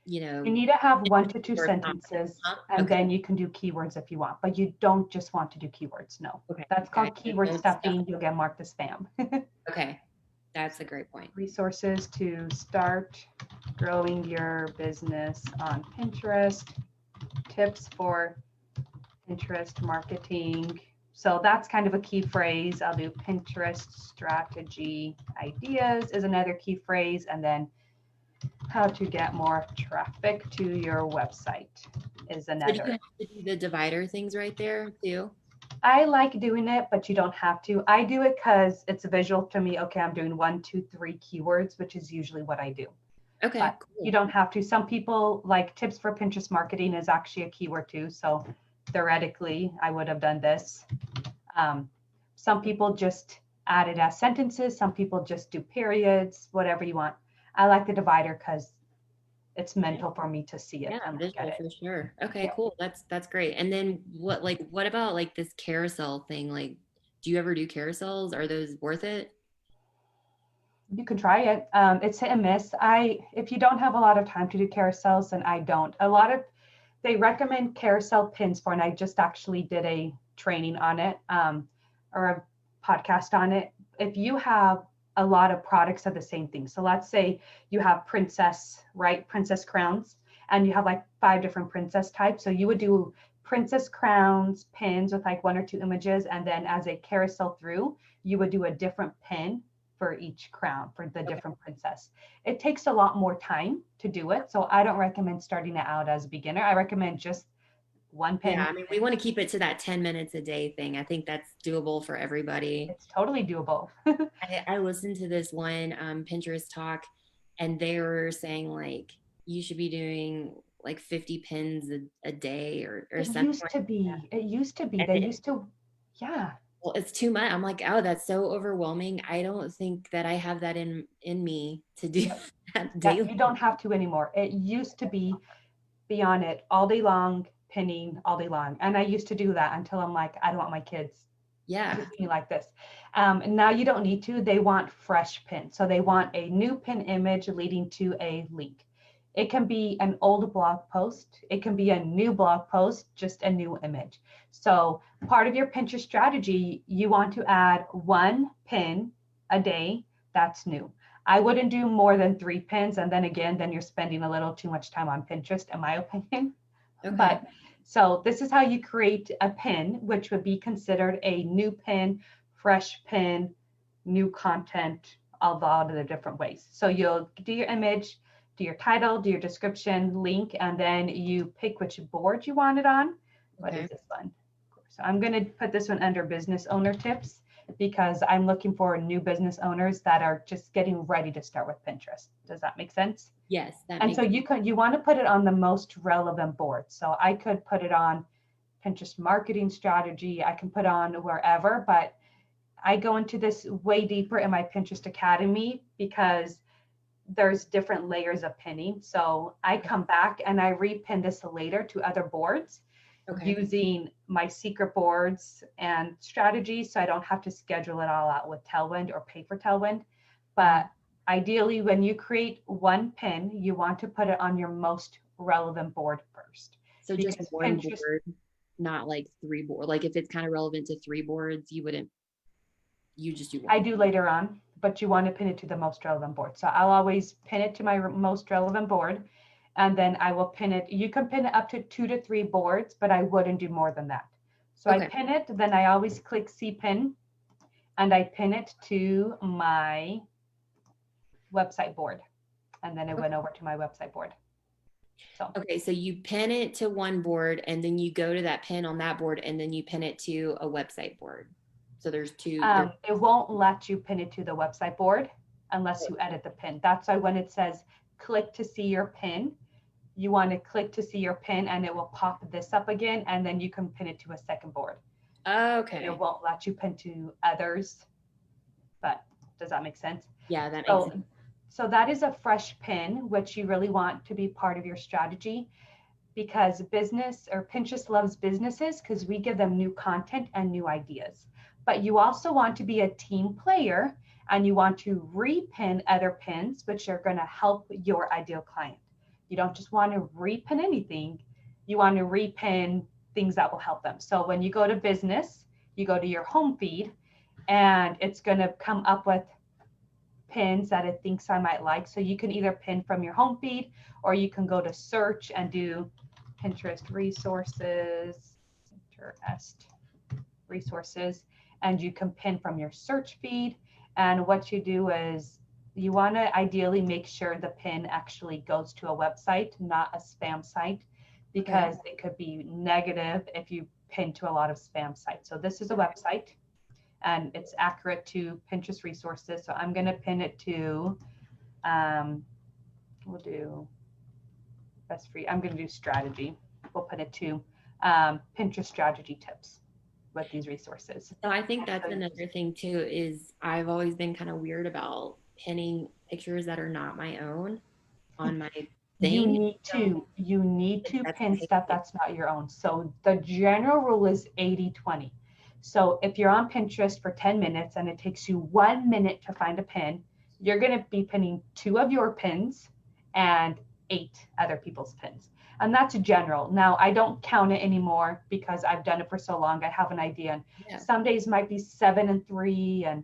you You know, need to have 1 to 2 word comments, sentences, huh? and Okay. then you can do keywords if you want, but you don't just want to do keywords. No, Okay. that's called Gotcha. keyword Don't stuff. stuffing. You'll get marked as spam. Okay. That's a great point. Resources to start growing your business on Pinterest, tips for Pinterest marketing. So that's kind of a key phrase. I'll do Pinterest strategy ideas is another key phrase, and then how to get more traffic to your website is So do you another. have to do the divider things right there too? I like doing it, but you don't have to. I do it because it's visual to me. Okay, I'm doing 1, 2, 3 keywords, which is usually what I do. Okay, But you cool. don't have to. Some people like tips for Pinterest marketing is actually a keyword too. So theoretically, I would have done this. Um, some people just add it as sentences. Some people just do periods, whatever you want. I like the divider because it's mental for me to see it Yeah, and look at visual it. for sure. Okay, Yeah. cool. That's great. And then what about like this carousel thing? Like, do you ever do carousels? Are those worth it? You can try it. It's hit and miss. If you don't have a lot of time to do carousels, then I don't. They recommend carousel pins for, and I just actually did a training on it, or a podcast on it. If you have a lot of products of the same thing, so let's say you have princess, right? Princess crowns, and you have like 5 different princess types. So you would do princess crowns pins with like 1 or 2 images, and then as a carousel through, you would do a different pin for each crown for the Okay. different princess. It takes a lot more time to do it. So I don't recommend starting it out as a beginner. I recommend just 1 Yeah, pin. I mean, we want to keep it to that 10 minutes a day thing. I think that's doable for everybody. It's totally doable. I listened to this one Pinterest talk, and they were saying like you should be doing like 50 pins a day or It something used like to that. be. It used to be. And They it, used to, yeah. well, it's too much. I'm like, oh, that's so overwhelming. I don't think that I have that in me to do Yep. that Yeah, daily. you don't have to anymore. It used to be on it all day long, pinning all day long. And I used to do that until I'm like, I don't want my kids to Yeah. see me like this. And now you don't need to. They want fresh pin. So they want a new pin image leading to a link. It can be an old blog post. It can be a new blog post, just a new image. So part of your Pinterest strategy, you want to add 1 pin a day that's new. I wouldn't do more than 3 pins. And then again, then you're spending a little too much time on Pinterest, in my opinion. Okay. But so this is how you create a pin, which would be considered a new pin, fresh pin, new content, a lot of the different ways. So you'll do your image, do your title, do your description, link, and then you pick which board you want it on. What is Okay. this one? So I'm going to put this one under business owner tips because I'm looking for new business owners that are just getting ready to start with Pinterest. Does that make sense? Yes, that And so makes you want to put it on the most relevant board. So I could put it on Pinterest marketing strategy. I can put on wherever, but I go into this way deeper in my Pinterest Academy because there's different layers of pinning. So I come back and I repin this later to other boards Okay. using my secret boards and strategies, so I don't have to schedule it all out with Tailwind or pay for Tailwind. But ideally, when you create one pin, you want to put it on your most relevant board first. So just Because one Pinterest, board, not like three board. Like if it's kind of relevant to three boards, you just do I one. do later on, but you want to pin it to the most relevant board. So I'll always pin it to my most relevant board, and then I will pin it. You can pin it up to 2 to 3 boards, but I wouldn't do more than that. So I Okay. pin it, then I always click see pin, and I pin it to my website board. And then it went over to my website board. So Okay, so you pin it to one board and then you go to that pin on that board and then you pin it to a website board. So there's two there's it won't let you pin it to the website board unless you edit the pin. That's why when it says click to see your pin, you want to click to see your pin and it will pop this up again, and then you can pin it to a second board. okay. It won't let you pin to others, but does that make sense? Yeah, that makes So, sense. so that is a fresh pin, which you really want to be part of your strategy, because business or Pinterest loves businesses because we give them new content and new ideas. But you also want to be a team player, and you want to repin other pins, which are going to help your ideal client. You don't just want to repin anything, you want to repin things that will help them. So when you go to business, you go to your home feed, and it's going to come up with pins that it thinks I might like. So you can either pin from your home feed, or you can go to search and do Pinterest resources, and you can pin from your search feed. And what you do is you want to ideally make sure the pin actually goes to a website, not a spam site, because it could be negative if you pin to a lot of spam sites. So this is a website, and it's accurate to Pinterest resources. So I'm going to pin it to, we'll do best free. I'm going to do strategy. We'll put it to Pinterest strategy tips with these resources. So I think that's another thing too, is I've always been kind of weird about pinning pictures that are not my own on my You thing. need So to that's pin okay. stuff that's not your own. So the general rule is 80-20. So if you're on Pinterest for 10 minutes and it takes you 1 minute to find a pin, you're going to be pinning 2 of your pins and 8 other people's pins. And that's general. Now, I don't count it anymore because I've done it for so long. I have an idea. And Yeah. some days might be 7 and 3 and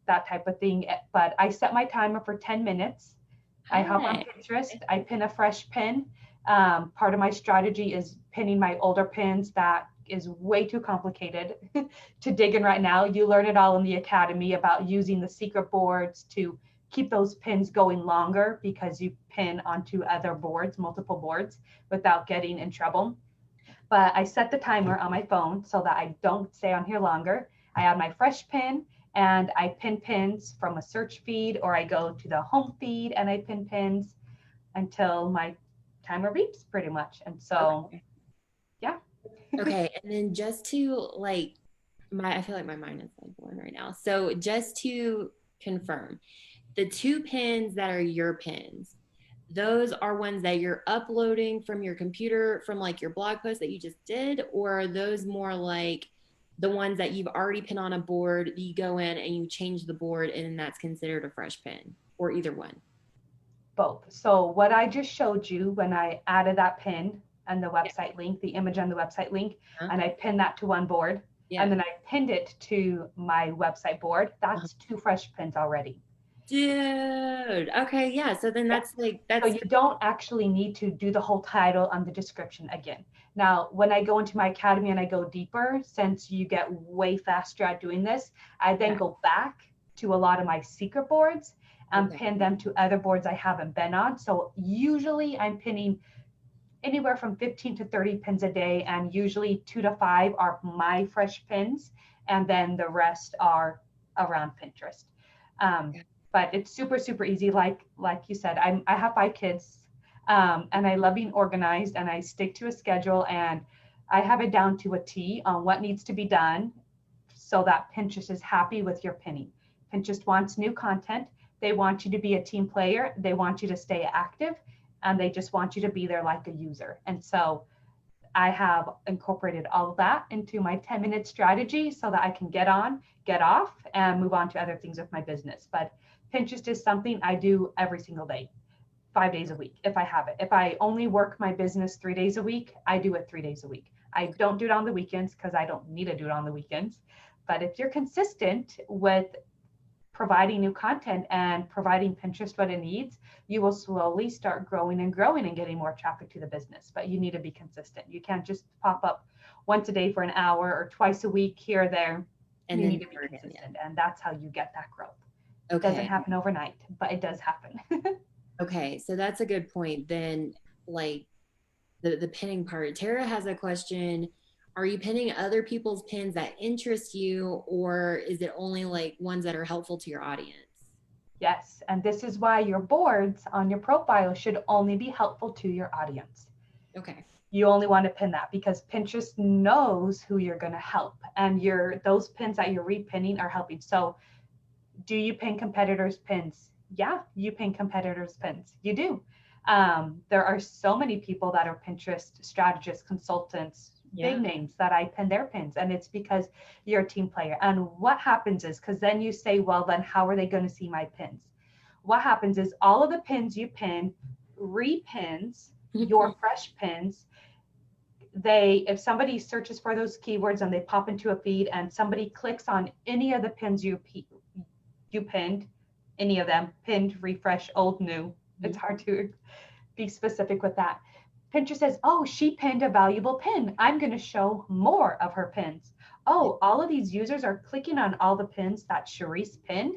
that type of thing. But I set my timer for 10 minutes. I hop on Pinterest, I pin a fresh pin. Part of my strategy is pinning my older pins. That is way too complicated to dig in right now. You learn it all in the academy about using the secret boards to keep those pins going longer, because you pin onto other boards, multiple boards, without getting in trouble. But I set the timer on my phone so that I don't stay on here longer. I add my fresh pin, and I pin pins from a search feed, or I go to the home feed and I pin pins until my timer beeps pretty much. And so, yeah. Okay. And then just to like I feel like my mind is like blown right now. So just to confirm, the two pins that are your pins, those are ones that you're uploading from your computer from like your blog post that you just did, or are those more like the ones that you've already pinned on a board, you go in and you change the board and that's considered a fresh pin, or either one? Both. So what I just showed you, when I added that pin and the website link, the image on the website link, Huh? and I pinned that to one board, Yeah. and then I pinned it to my website board, that's 2 fresh pins already. Dude. Okay. Yeah. So then that's like, So that's you don't actually need to do the whole title and the description again. Now, when I go into my academy and I go deeper, since you get way faster at doing this, I then go back to a lot of my secret boards and pin them to other boards I haven't been on. So usually I'm pinning anywhere from 15 to 30 pins a day, and usually 2 to 5 are my fresh pins, and then the rest are around Pinterest. But it's super, super easy. Like you said, I have 5 kids, and I love being organized, and I stick to a schedule, and I have it down to a T on what needs to be done so that Pinterest is happy with your pinning. Pinterest wants new content. They want you to be a team player. They want you to stay active, and they just want you to be there like a user. And so I have incorporated all of that into my 10-minute strategy so that I can get on, get off, and move on to other things with my business. But Pinterest is something I do every single day, 5 days a week if I have it. If I only work my business 3 days a week, I do it 3 days a week. I don't do it on the weekends because I don't need to do it on the weekends. But if you're consistent with providing new content and providing Pinterest what it needs, you will slowly start growing and getting more traffic to the business. But you need to be consistent. You can't just pop up once a day for an hour or twice a week here or there. And you then need to be consistent. And that's how you get that growth. It doesn't happen overnight, but it does happen. Okay, so that's a good point. Then, like the pinning part, Tara has a question. Are you pinning other people's pins that interest you, or is it only like ones that are helpful to your audience? Yes, and this is why your boards on your profile should only be helpful to your audience. Okay. You only want to pin that because Pinterest knows who you're going to help, and those pins that you're repinning are helping. So, do you pin competitors' pins? Yeah, you pin competitors' pins. You do. There are so many people that are Pinterest strategists, consultants, big names that I pin their pins, and it's because you're a team player. And what happens is, because then you say, well, then how are they going to see my pins? What happens is all of the pins you pin repins your fresh pins. If somebody searches for those keywords and they pop into a feed and somebody clicks on any of the pins you pinned, any of them, pinned, refresh, old, new, it's hard to be specific with that. Pinterest says, oh, she pinned a valuable pin. I'm going to show more of her pins. Oh, all of these users are clicking on all the pins that Charisse pinned.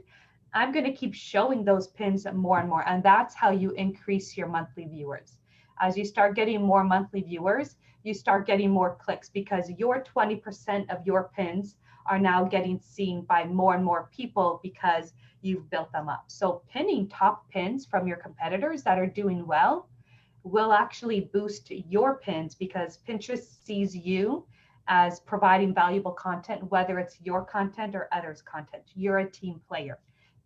I'm going to keep showing those pins more and more. And that's how you increase your monthly viewers. As you start getting more monthly viewers, you start getting more clicks because your 20% of your pins are now getting seen by more and more people because you've built them up. So pinning top pins from your competitors that are doing well will actually boost your pins because Pinterest sees you as providing valuable content, whether it's your content or others' content. You're a team player.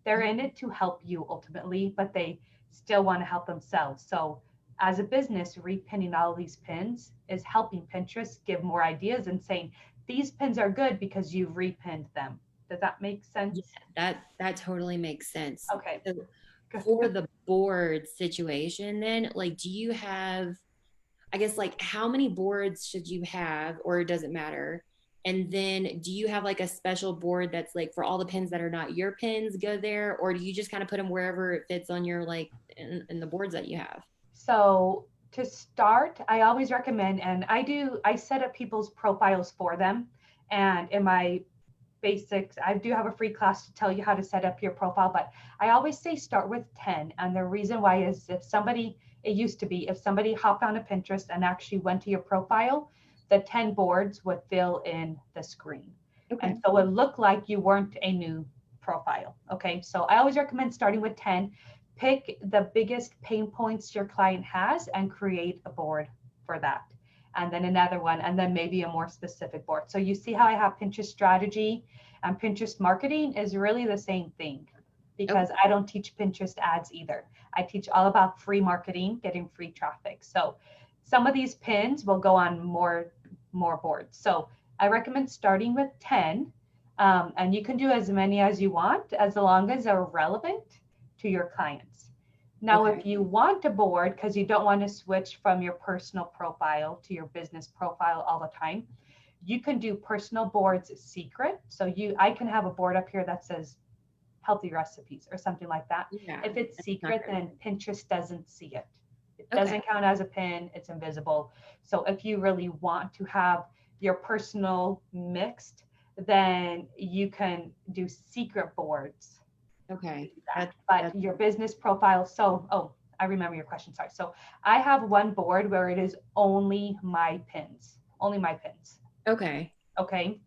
They're in it to help you ultimately, but they still want to help themselves. So as a business, repinning all these pins is helping Pinterest give more ideas and saying, these pins are good because you've repinned them. Does that make sense? Yeah, that totally makes sense. Okay. So for the board situation, then, like, do you have, I guess, like, how many boards should you have, or does it matter? And then do you have like a special board that's like for all the pins that are not your pins go there, or do you just kind of put them wherever it fits on your like in the boards that you have? So to start, I always recommend, and I set up people's profiles for them. And in my basics, I do have a free class to tell you how to set up your profile, but I always say start with 10. And the reason why is it used to be, if somebody hopped on a Pinterest and actually went to your profile, the 10 boards would fill in the screen. Okay. And so it looked like you weren't a new profile. Okay. So I always recommend starting with 10. Pick the biggest pain points your client has and create a board for that. And then another one, and then maybe a more specific board. So you see how I have Pinterest strategy and Pinterest marketing is really the same thing because I don't teach Pinterest ads either. I teach all about free marketing, getting free traffic. So some of these pins will go on more boards. So I recommend starting with 10, and you can do as many as you want as long as they're relevant to your clients. Now, if you want a board because you don't want to switch from your personal profile to your business profile all the time, you can do personal boards secret. So I can have a board up here that says healthy recipes or something like that. Yeah, if it's secret, then Pinterest doesn't see it. It doesn't count as a pin. It's invisible. So if you really want to have your personal mixed, then you can do secret boards. Okay. But your business profile. So, I remember your question. Sorry. So I have one board where it is only my pins. Okay. Okay.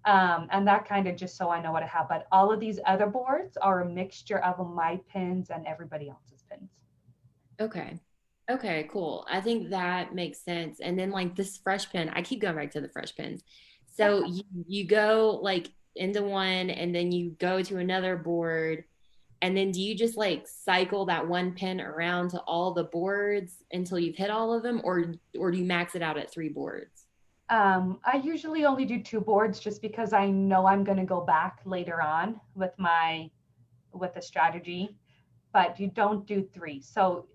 And that kind of just so I know what I have. But all of these other boards are a mixture of my pins and everybody else's pins. Okay. Okay, cool. I think that makes sense. And then like this fresh pin, I keep going back to the fresh pins. So you go like into one and then you go to another board And then do you just like cycle that one pin around to all the boards until you've hit all of them, or do you max it out at 3 boards? I usually only do 2 boards just because I know I'm going to go back later on with the strategy, but you don't do 3. So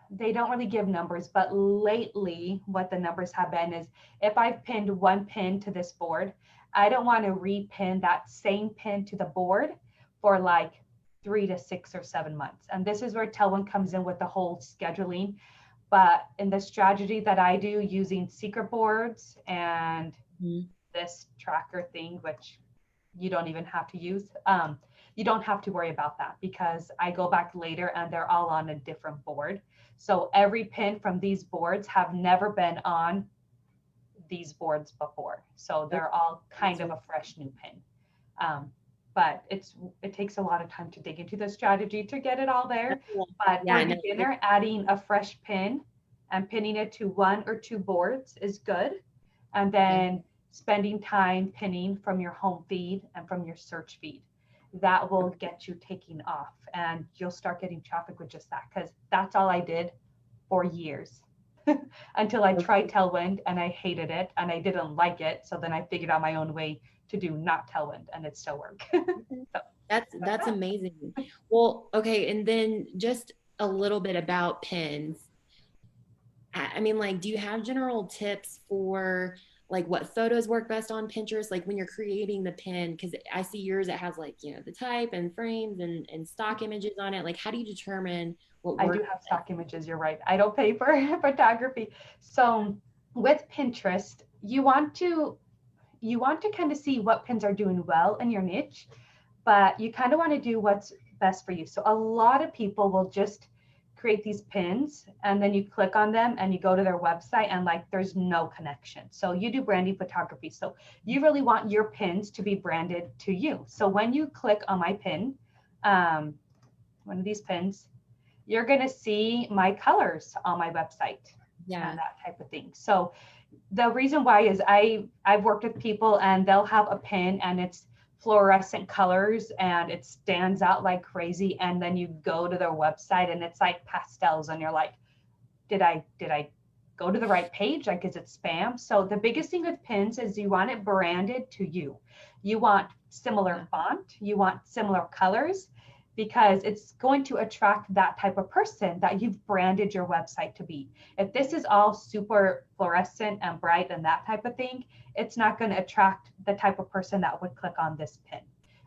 they don't really give numbers, but lately what the numbers have been is if I've pinned one pin to this board, I don't want to repin that same pin to the board for like 3 to 6 or 7 months. And this is where Tailwind comes in with the whole scheduling. But in the strategy that I do using secret boards and Mhm. this tracker thing, which you don't even have to use, you don't have to worry about that because I go back later and they're all on a different board. So every pin from these boards have never been on these boards before. So they're all kind of a fresh new pin. Um, but it takes a lot of time to dig into the strategy to get it all there. But Yeah, for I a know. beginner, adding a fresh pin and pinning it to 1 or 2 boards is good. And Okay. then spending time pinning from your home feed and from your search feed. That will get you taking off and you'll start getting traffic with just that because that's all I did for years until I tried Okay. Tailwind and I hated it and I didn't like it. So then I figured out my own way to do not Tailwind and it still worked. So, That's amazing. Well, okay, and then just a little bit about pins. I mean, like, do you have general tips for like what photos work best on Pinterest? Like when you're creating the pin, because I see yours, it has like, the type and frames and stock images on it. Like, how do you determine what I do works have best? stock images. You're right. I don't pay for photography. So with Pinterest, you want to kind of see what pins are doing well in your niche, but you kind of want to do what's best for you. So a lot of people will just create these pins and then you click on them and you go to their website and like there's no connection. So you do branding photography. So you really want your pins to be branded to you. So when you click on my pin, um, one of these pins, you're going to see my colors on my website and Yeah. that type of thing. So the reason why is I've worked with people and they'll have a pin and it's fluorescent colors and it stands out like crazy, and then you go to their website and it's like pastels and you're like, did I go to the right page? Like, is it spam? So the biggest thing with pins is you want it branded to you. You want similar font, you want similar colors, because it's going to attract that type of person that you've branded your website to be. If this is all super fluorescent and bright and that type of thing, it's not going to attract the type of person that would click on this pin.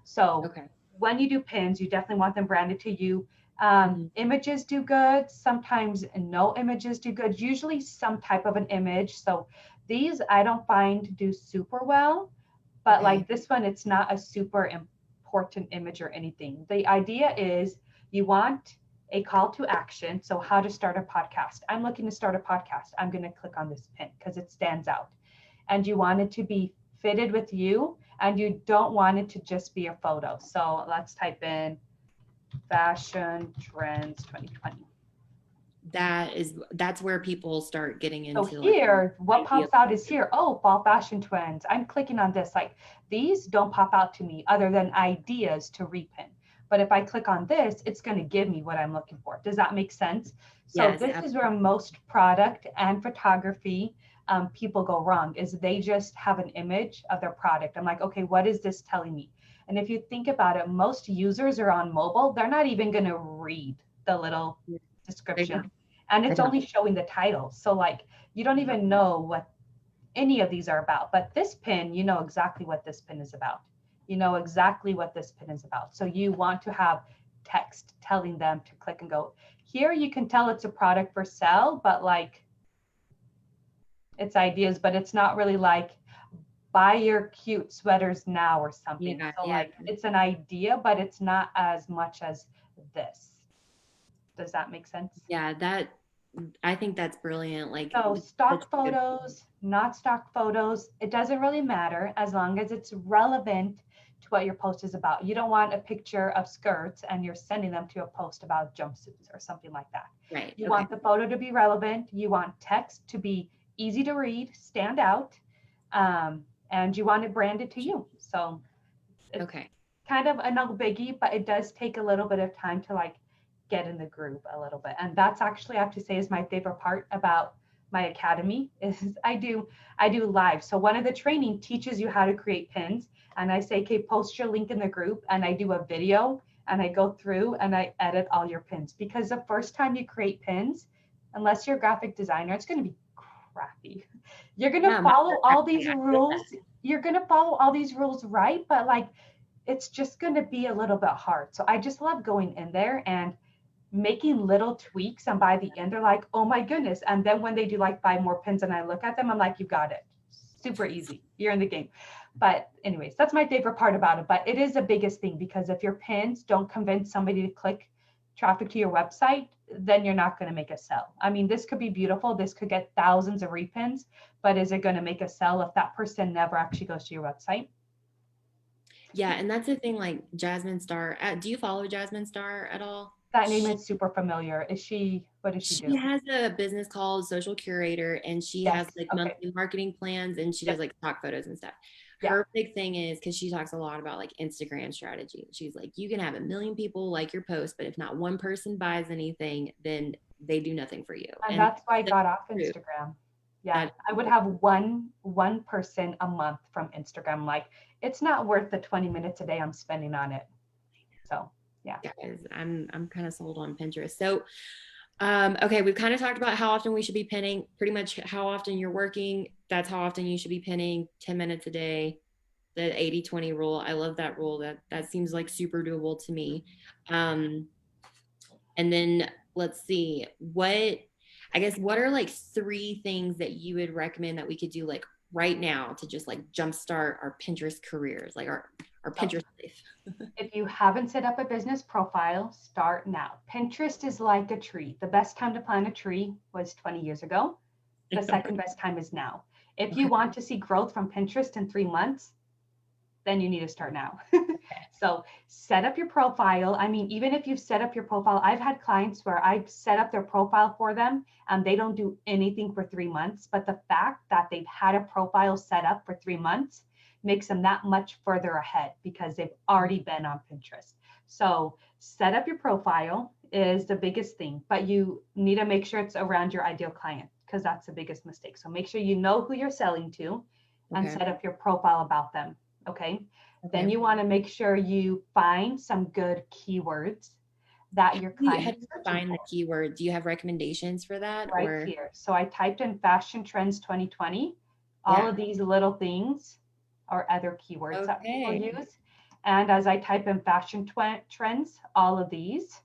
So Okay. when you do pins, you definitely want them branded to you. Mhm. Images do good. Sometimes no images do good. Usually some type of an image. So these I don't find do super well, but like Okay. this one, it's not a super important image or anything. The idea is you want a call to action. So how to start a podcast. I'm looking to start a podcast. I'm going to click on this pin because it stands out. And you want it to be fitted with you, and you don't want it to just be a photo. So let's type in fashion trends 2020. That's where people start getting So into like here, what ideas. pops out is here. Oh, fall fashion trends. I'm clicking on this. Like these don't pop out to me other than ideas to repin. But if I click on this, it's going to give me what I'm looking for. Does that make sense? So Yes, this is where most product and photography people go wrong, is they just have an image of their product. I'm like, okay, what is this telling me? And if you think about it, most users are on mobile. They're not even going to read the little they description, don't. and They it's don't. only showing the title. So like you don't even know what any of these are about. But this pin, you know exactly what this pin is about. You know exactly what this pin is about. So you want to have text telling them to click and go. Here you can tell it's a product for sale, but like it's ideas, but it's not really like buy your cute sweaters now or something. Yeah, So yeah, like it's an idea, but it's not as much as this. Does that make sense? yeah. That I think that's brilliant. Like So such stock a good. photos, not stock photos, it doesn't really matter as long as it's relevant to what your post is about. You don't want a picture of skirts and you're sending them to a post about jumpsuits or something like that. Right. You Okay. want the photo to be relevant. You want text to be easy to read, stand out, and you want it branded to you. So it's Okay. kind of a no biggie, but it does take a little bit of time to like get in the groove a little bit. And that's actually, I have to say, is my favorite part about my academy is I do live. So one of the training teaches you how to create pins, and I say, okay, post your link in the group, and I do a video and I go through and I edit all your pins, because the first time you create pins, unless you're a graphic designer, it's going to be crappy. You're going to Yeah, follow all these rules. You're going to follow all these rules, right? But like, it's just going to be a little bit hard. So I just love going in there and making little tweaks. And by the end, they're like, oh my goodness. And then when they do like 5 more pins and I look at them, I'm like, you got it. Super easy. You're in the game. But anyways, that's my favorite part about it. But it is the biggest thing, because if your pins don't convince somebody to click traffic to your website, then you're not going to make a sell. I mean, this could be beautiful. This could get thousands of repins, but is it going to make a sell if that person never actually goes to your website? Yeah, and that's the thing, like Jasmine Star. Do you follow Jasmine Star at all? That name is super familiar. Is she, what does she She do? has a business called Social Curator, and she has Yes. like Okay. monthly marketing plans, and she does Yes. like stock photos and stuff. Yeah. Her big thing is, because she talks a lot about like Instagram strategy. She's like, you can have 1 million people like your post, but if not one person buys anything, then they do nothing for you. And And that's why I that's got off true. Instagram. Yeah. That I would have one person a month from Instagram. Like, it's not worth the 20 minutes a day I'm spending on it. So yeah. guys, I'm kind of sold on Pinterest. So okay, we've kind of talked about how often we should be pinning, pretty much how often you're working. That's how often you should be pinning, 10 minutes a day, the 80-20 rule. I love that rule. That seems like super doable to me. Um, and then let's see, what are like 3 things that you would recommend that we could do like right now to just like jumpstart our Pinterest careers, like our So Pinterest life? if you haven't set up a business profile, start now. Pinterest is like a tree. The best time to plant a tree was 20 years ago. The second best time is now. If you Okay. want to see growth from Pinterest in 3 months, then you need to start now. So set up your profile. I mean, even if you've set up your profile, I've had clients where I've set up their profile for them and they don't do anything for 3 months. But the fact that they've had a profile set up for 3 months makes them that much further ahead, because they've already been on Pinterest. So set up your profile is the biggest thing, but you need to make sure it's around your ideal client, because that's the biggest mistake. So make sure you know who you're selling to and Okay. set up your profile about them. Okay. Then Okay. you want to make sure you find some good keywords that your How client do is you searching find the for. keyword? Do you have recommendations for that, Right or? here. So I typed in fashion trends 2020. All Yeah. of these little things are other keywords that people Okay. use. And as I type in fashion trends, all of these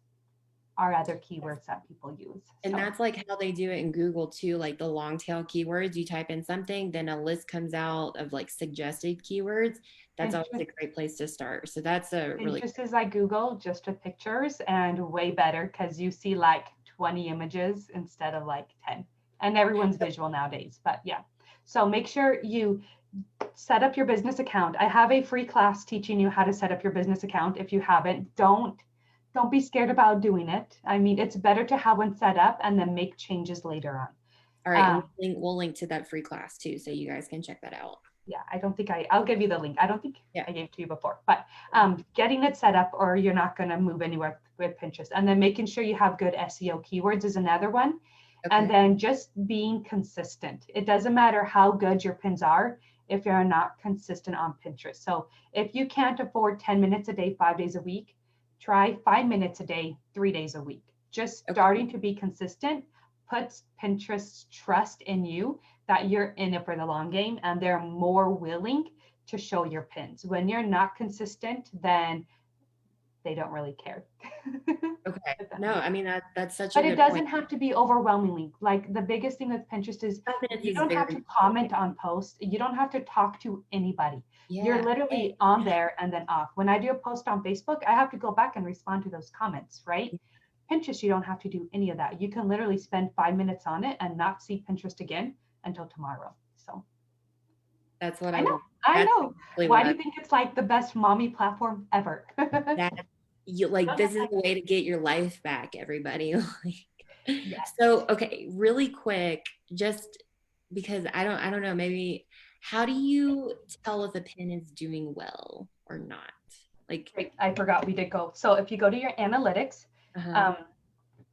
are other keywords that people use. And So that's like how they do it in Google too, like the long tail keywords. You type in something, then a list comes out of like suggested keywords. That's always a Pinterest, great place to start. So that's a really Pinterest is like Google, just with pictures, and way better because you see like 20 images instead of like 10. And everyone's visual nowadays. But yeah. So make sure you set up your business account. I have a free class teaching you how to set up your business account. If you haven't, don't be scared about doing it. I mean, it's better to have one set up and then make changes later on. all right. And Um, we'll link to that free class too, so you guys can check that out. yeah, I don't think I'll give you the link. I don't think Yeah. I gave it to you before, but getting it set up or you're not going to move anywhere with Pinterest. And then making sure you have good SEO keywords is another one. And Okay. then just being consistent. It doesn't matter how good your pins are if you're not consistent on Pinterest. So if you can't afford 10 minutes a day, 5 days a week, try 5 minutes a day, 3 days a week. Just Okay. starting to be consistent puts Pinterest's trust in you that you're in it for the long game, and they're more willing to show your pins. When you're not consistent, then they don't really care. Okay. If that No, makes I mean that's such a But it good point. doesn't have to be overwhelmingly. Like the biggest thing with Pinterest is 5 minutes you is don't have very to comment on posts. You don't have to talk to anybody. You're yeah. literally on there and then off. When I do a post on Facebook, I have to go back and respond to those comments, right? Pinterest, you don't have to do any of that. You can literally spend 5 minutes on it and not see Pinterest again until tomorrow. So That's what I I know, want. I That's know. exactly Why what do I you think it's like the best mommy platform ever? that you like this is the way to get your life back, everybody. Like, Yes. so okay, really quick, just because I don't know, maybe how do you tell if a pin is doing well or not? Like, Great. I forgot we did go. So if you go to your analytics, uh-huh.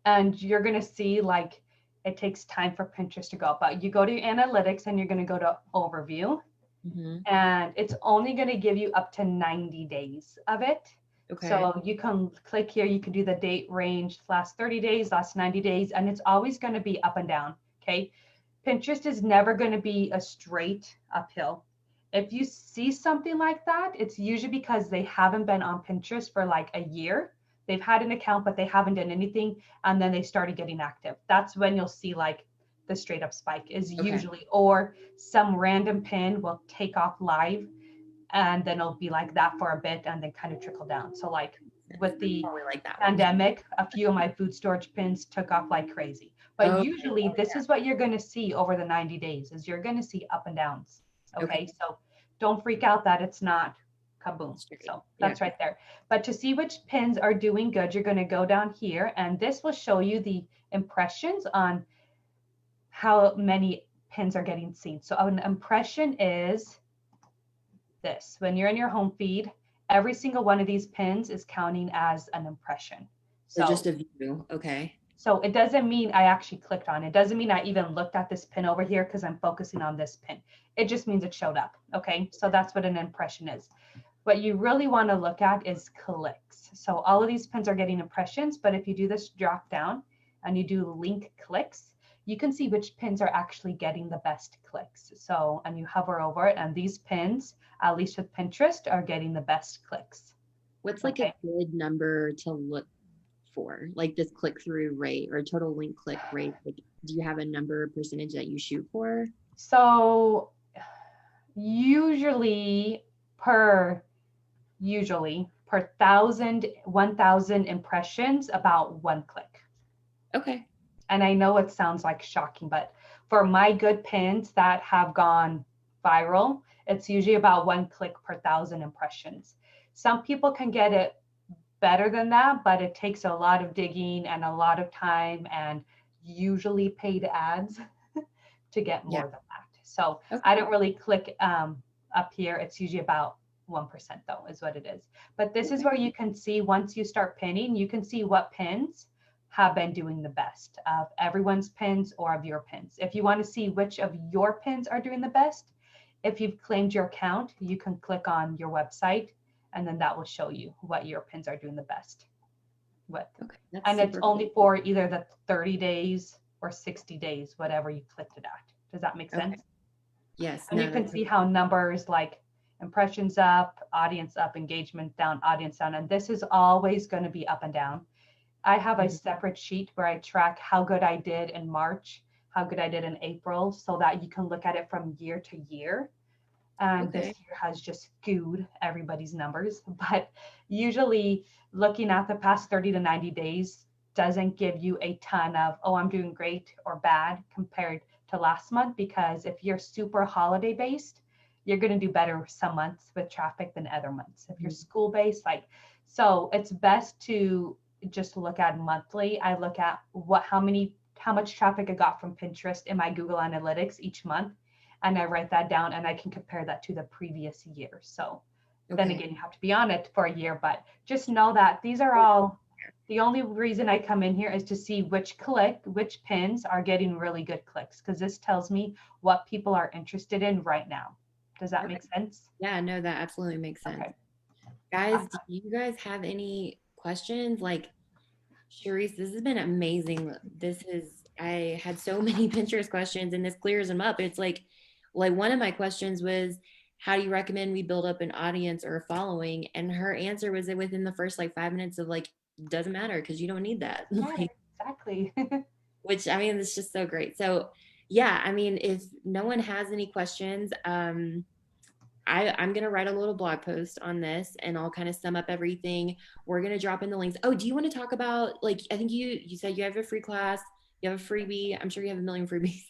and you're going to see like it takes time for Pinterest to go up, but you go to your analytics and you're going to go to overview, Hmm. and it's only going to give you up to 90 days of it. Okay. So you can click here, you can do the date range, last 30 days, last 90 days, and it's always going to be up and down. Okay. Pinterest is never going to be a straight uphill. If you see something like that, it's usually because they haven't been on Pinterest for like a year. They've had an account, but they haven't done anything. And then they started getting active. That's when you'll see like the straight up spike is Okay. usually, or some random pin will take off live and then it'll be like that for a bit and then kind of trickle down. So like with the Probably like that one. pandemic, a few of my food storage pins took off like crazy. But Oh, usually this is what you're going to see over the 90 days is you're going to see up and downs. okay. Okay. So don't freak out that it's not kaboom. Straight. So Yeah. that's right there. But to see which pins are doing good, you're going to go down here and this will show you the impressions on how many pins are getting seen. So an impression is this. When you're in your home feed, every single one of these pins is counting as an impression. So just So, a view. Okay. so it doesn't mean I actually clicked on it. It doesn't mean I even looked at this pin over here because I'm focusing on this pin. It just means it showed up. Okay. So that's what an impression is. What you really want to look at is clicks. So all of these pins are getting impressions, but if you do this drop down and you do link clicks, you can see which pins are actually getting the best clicks. So, and you hover over it, and these pins, at least with Pinterest, are getting the best clicks. What's like a Okay. good number to look for? Like this click through rate or total link click rate? Like, do you have a number percentage that you shoot for? So usually per usually per 1,000 impressions, about 1 click. Okay. And I know it sounds like shocking, but for my good pins that have gone viral, it's usually about 1 click per 1,000 impressions. Some people can get it better than that, but it takes a lot of digging and a lot of time and usually paid ads to get Yeah. more than that. So I Okay. don't really click up here. It's usually about 1% though, is what it is. But this is Okay. where you can see once you start pinning, you can see what pins have been doing the best of everyone's pins or of your pins. If you want to see which of your pins are doing the best, if you've claimed your account, you can click on your website and then that will show you what your pins are doing the best with. Okay. That's And it's super only cool. for either the 30 days or 60 days, whatever you clicked it at. Does that make Okay. sense? Yes. And you No, can that's see how numbers like impressions up, audience up, engagement down, audience down. And this is always going to be up and down. I have a mhm. separate sheet where I track how good I did in March, how good I did in April, so that you can look at it from year to year. And this Okay. year has just skewed everybody's numbers. But usually looking at the past 30 to 90 days doesn't give you a ton of, oh, I'm doing great or bad compared to last month. Because if you're super holiday based, you're going to do better some months with traffic than other months. If you're Mhm. school based, like, so it's best to just look at monthly. I look at how much traffic I got from Pinterest in my Google Analytics each month, and I write that down and I can compare that to the previous year. So then Okay. again, you have to be on it for a year, but just know that these are all, the only reason I come in here is to see which pins are getting really good clicks, because this tells me what people are interested in right now. Does that Okay. make sense? Yeah, no, that absolutely makes sense. Okay. Guys, do you guys have any questions? Like, Charisse, this has been amazing. I had so many Pinterest questions and this clears them up. It's like one of my questions was, how do you recommend we build up an audience or a following? And her answer was that within the first like 5 minutes of like, doesn't matter because you don't need that. Yeah, Like, exactly. which I mean, it's just so great. So yeah, I mean, if no one has any questions, I'm gonna write a little blog post on this and I'll kind of sum up everything. We're gonna drop in the links. Oh, do you want to talk about like I think you said you have a free class, you have a freebie. I'm sure you have a million freebies.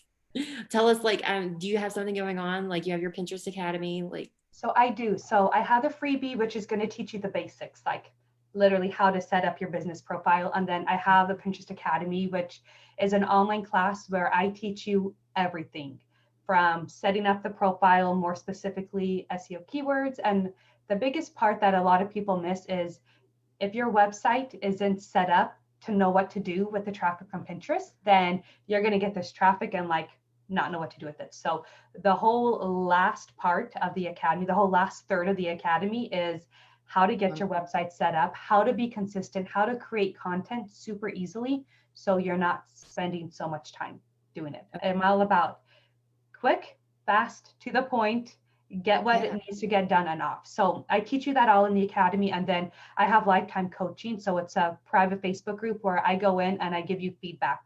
Tell us like do you have something going on? Like you have your Pinterest Academy, like So I do. So I have a freebie, which is going to teach you the basics, like literally how to set up your business profile. And then I have the Pinterest Academy, which is an online class where I teach you everything from setting up the profile, more specifically SEO keywords, and the biggest part that a lot of people miss is if your website isn't set up to know what to do with the traffic from Pinterest, then you're going to get this traffic and like not know what to do with it. So the whole last part of the academy, the whole last third of the academy is how to get your website set up, how to be consistent, how to create content super easily so you're not spending so much time doing it. I'm all about quick, fast, to the point, get what it needs to get done and off. So I teach you that all in the academy. And then I have lifetime coaching. So it's a private Facebook group where I go in and I give you feedback.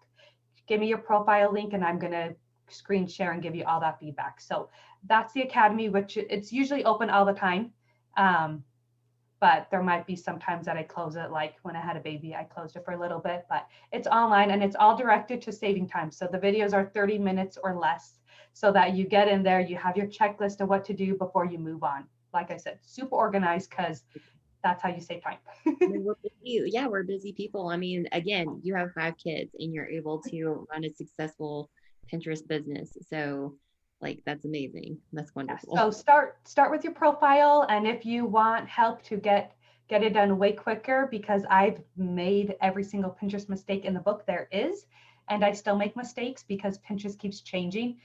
Give me your profile link and I'm going to screen share and give you all that feedback. So that's the academy, which it's usually open all the time. But there might be some times that I close it, like when I had a baby, I closed it for a little bit, but it's online and it's all directed to saving time. So the videos are 30 minutes or less so that you get in there, you have your checklist of what to do before you move on. Like I said, super organized because that's how you save time. We're busy. Yeah, we're busy people. I mean, again, you have 5 kids and you're able to run a successful Pinterest business. So like, that's amazing. That's wonderful. So start with your profile. And if you want help to get it done way quicker, because I've made every single Pinterest mistake in the book there is, and I still make mistakes because Pinterest keeps changing,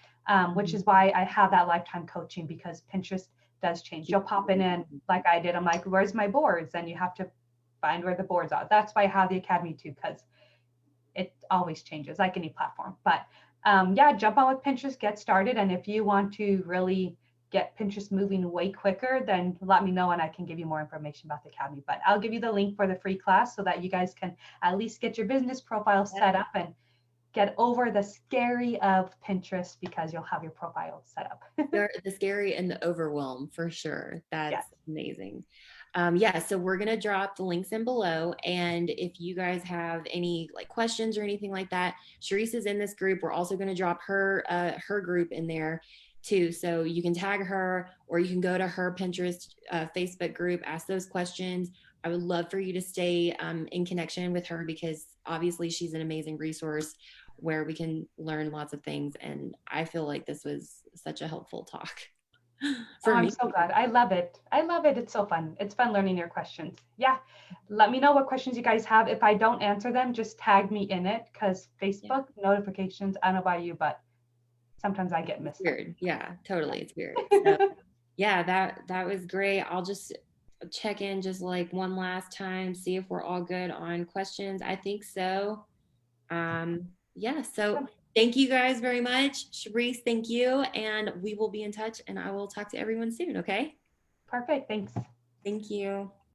which is why I have that lifetime coaching, because Pinterest does change. You'll pop in like I did. I'm like, where's my boards? And you have to find where the boards are. That's why I have the academy too, because it always changes like any platform. But yeah, jump on with Pinterest, get started. And if you want to really get Pinterest moving way quicker, then let me know and I can give you more information about the academy. But I'll give you the link for the free class so that you guys can at least get your business profile set up and get over the scary of Pinterest, because you'll have your profile set up. The scary and the overwhelm for sure. That's amazing. Yeah, so we're gonna drop the links in below, and if you guys have any like questions or anything like that, Charisse is in this group. We're also gonna drop her group in there too, so you can tag her or you can go to her Pinterest Facebook group, ask those questions. I would love for you to stay in connection with her, because obviously she's an amazing resource where we can learn lots of things, and I feel like this was such a helpful talk. I'm so glad. I love it. I love it. It's so fun. It's fun learning your questions. Yeah. Let me know what questions you guys have. If I don't answer them, just tag me in it, because Facebook notifications, I don't know about you, but sometimes I get missed. Weird. Yeah, totally. It's weird. So, yeah, that was great. I'll just check in just like one last time, see if we're all good on questions. I think so. Yeah, so thank you guys very much. Charisse, thank you. And we will be in touch, and I will talk to everyone soon, okay? Perfect. Thanks. Thank you.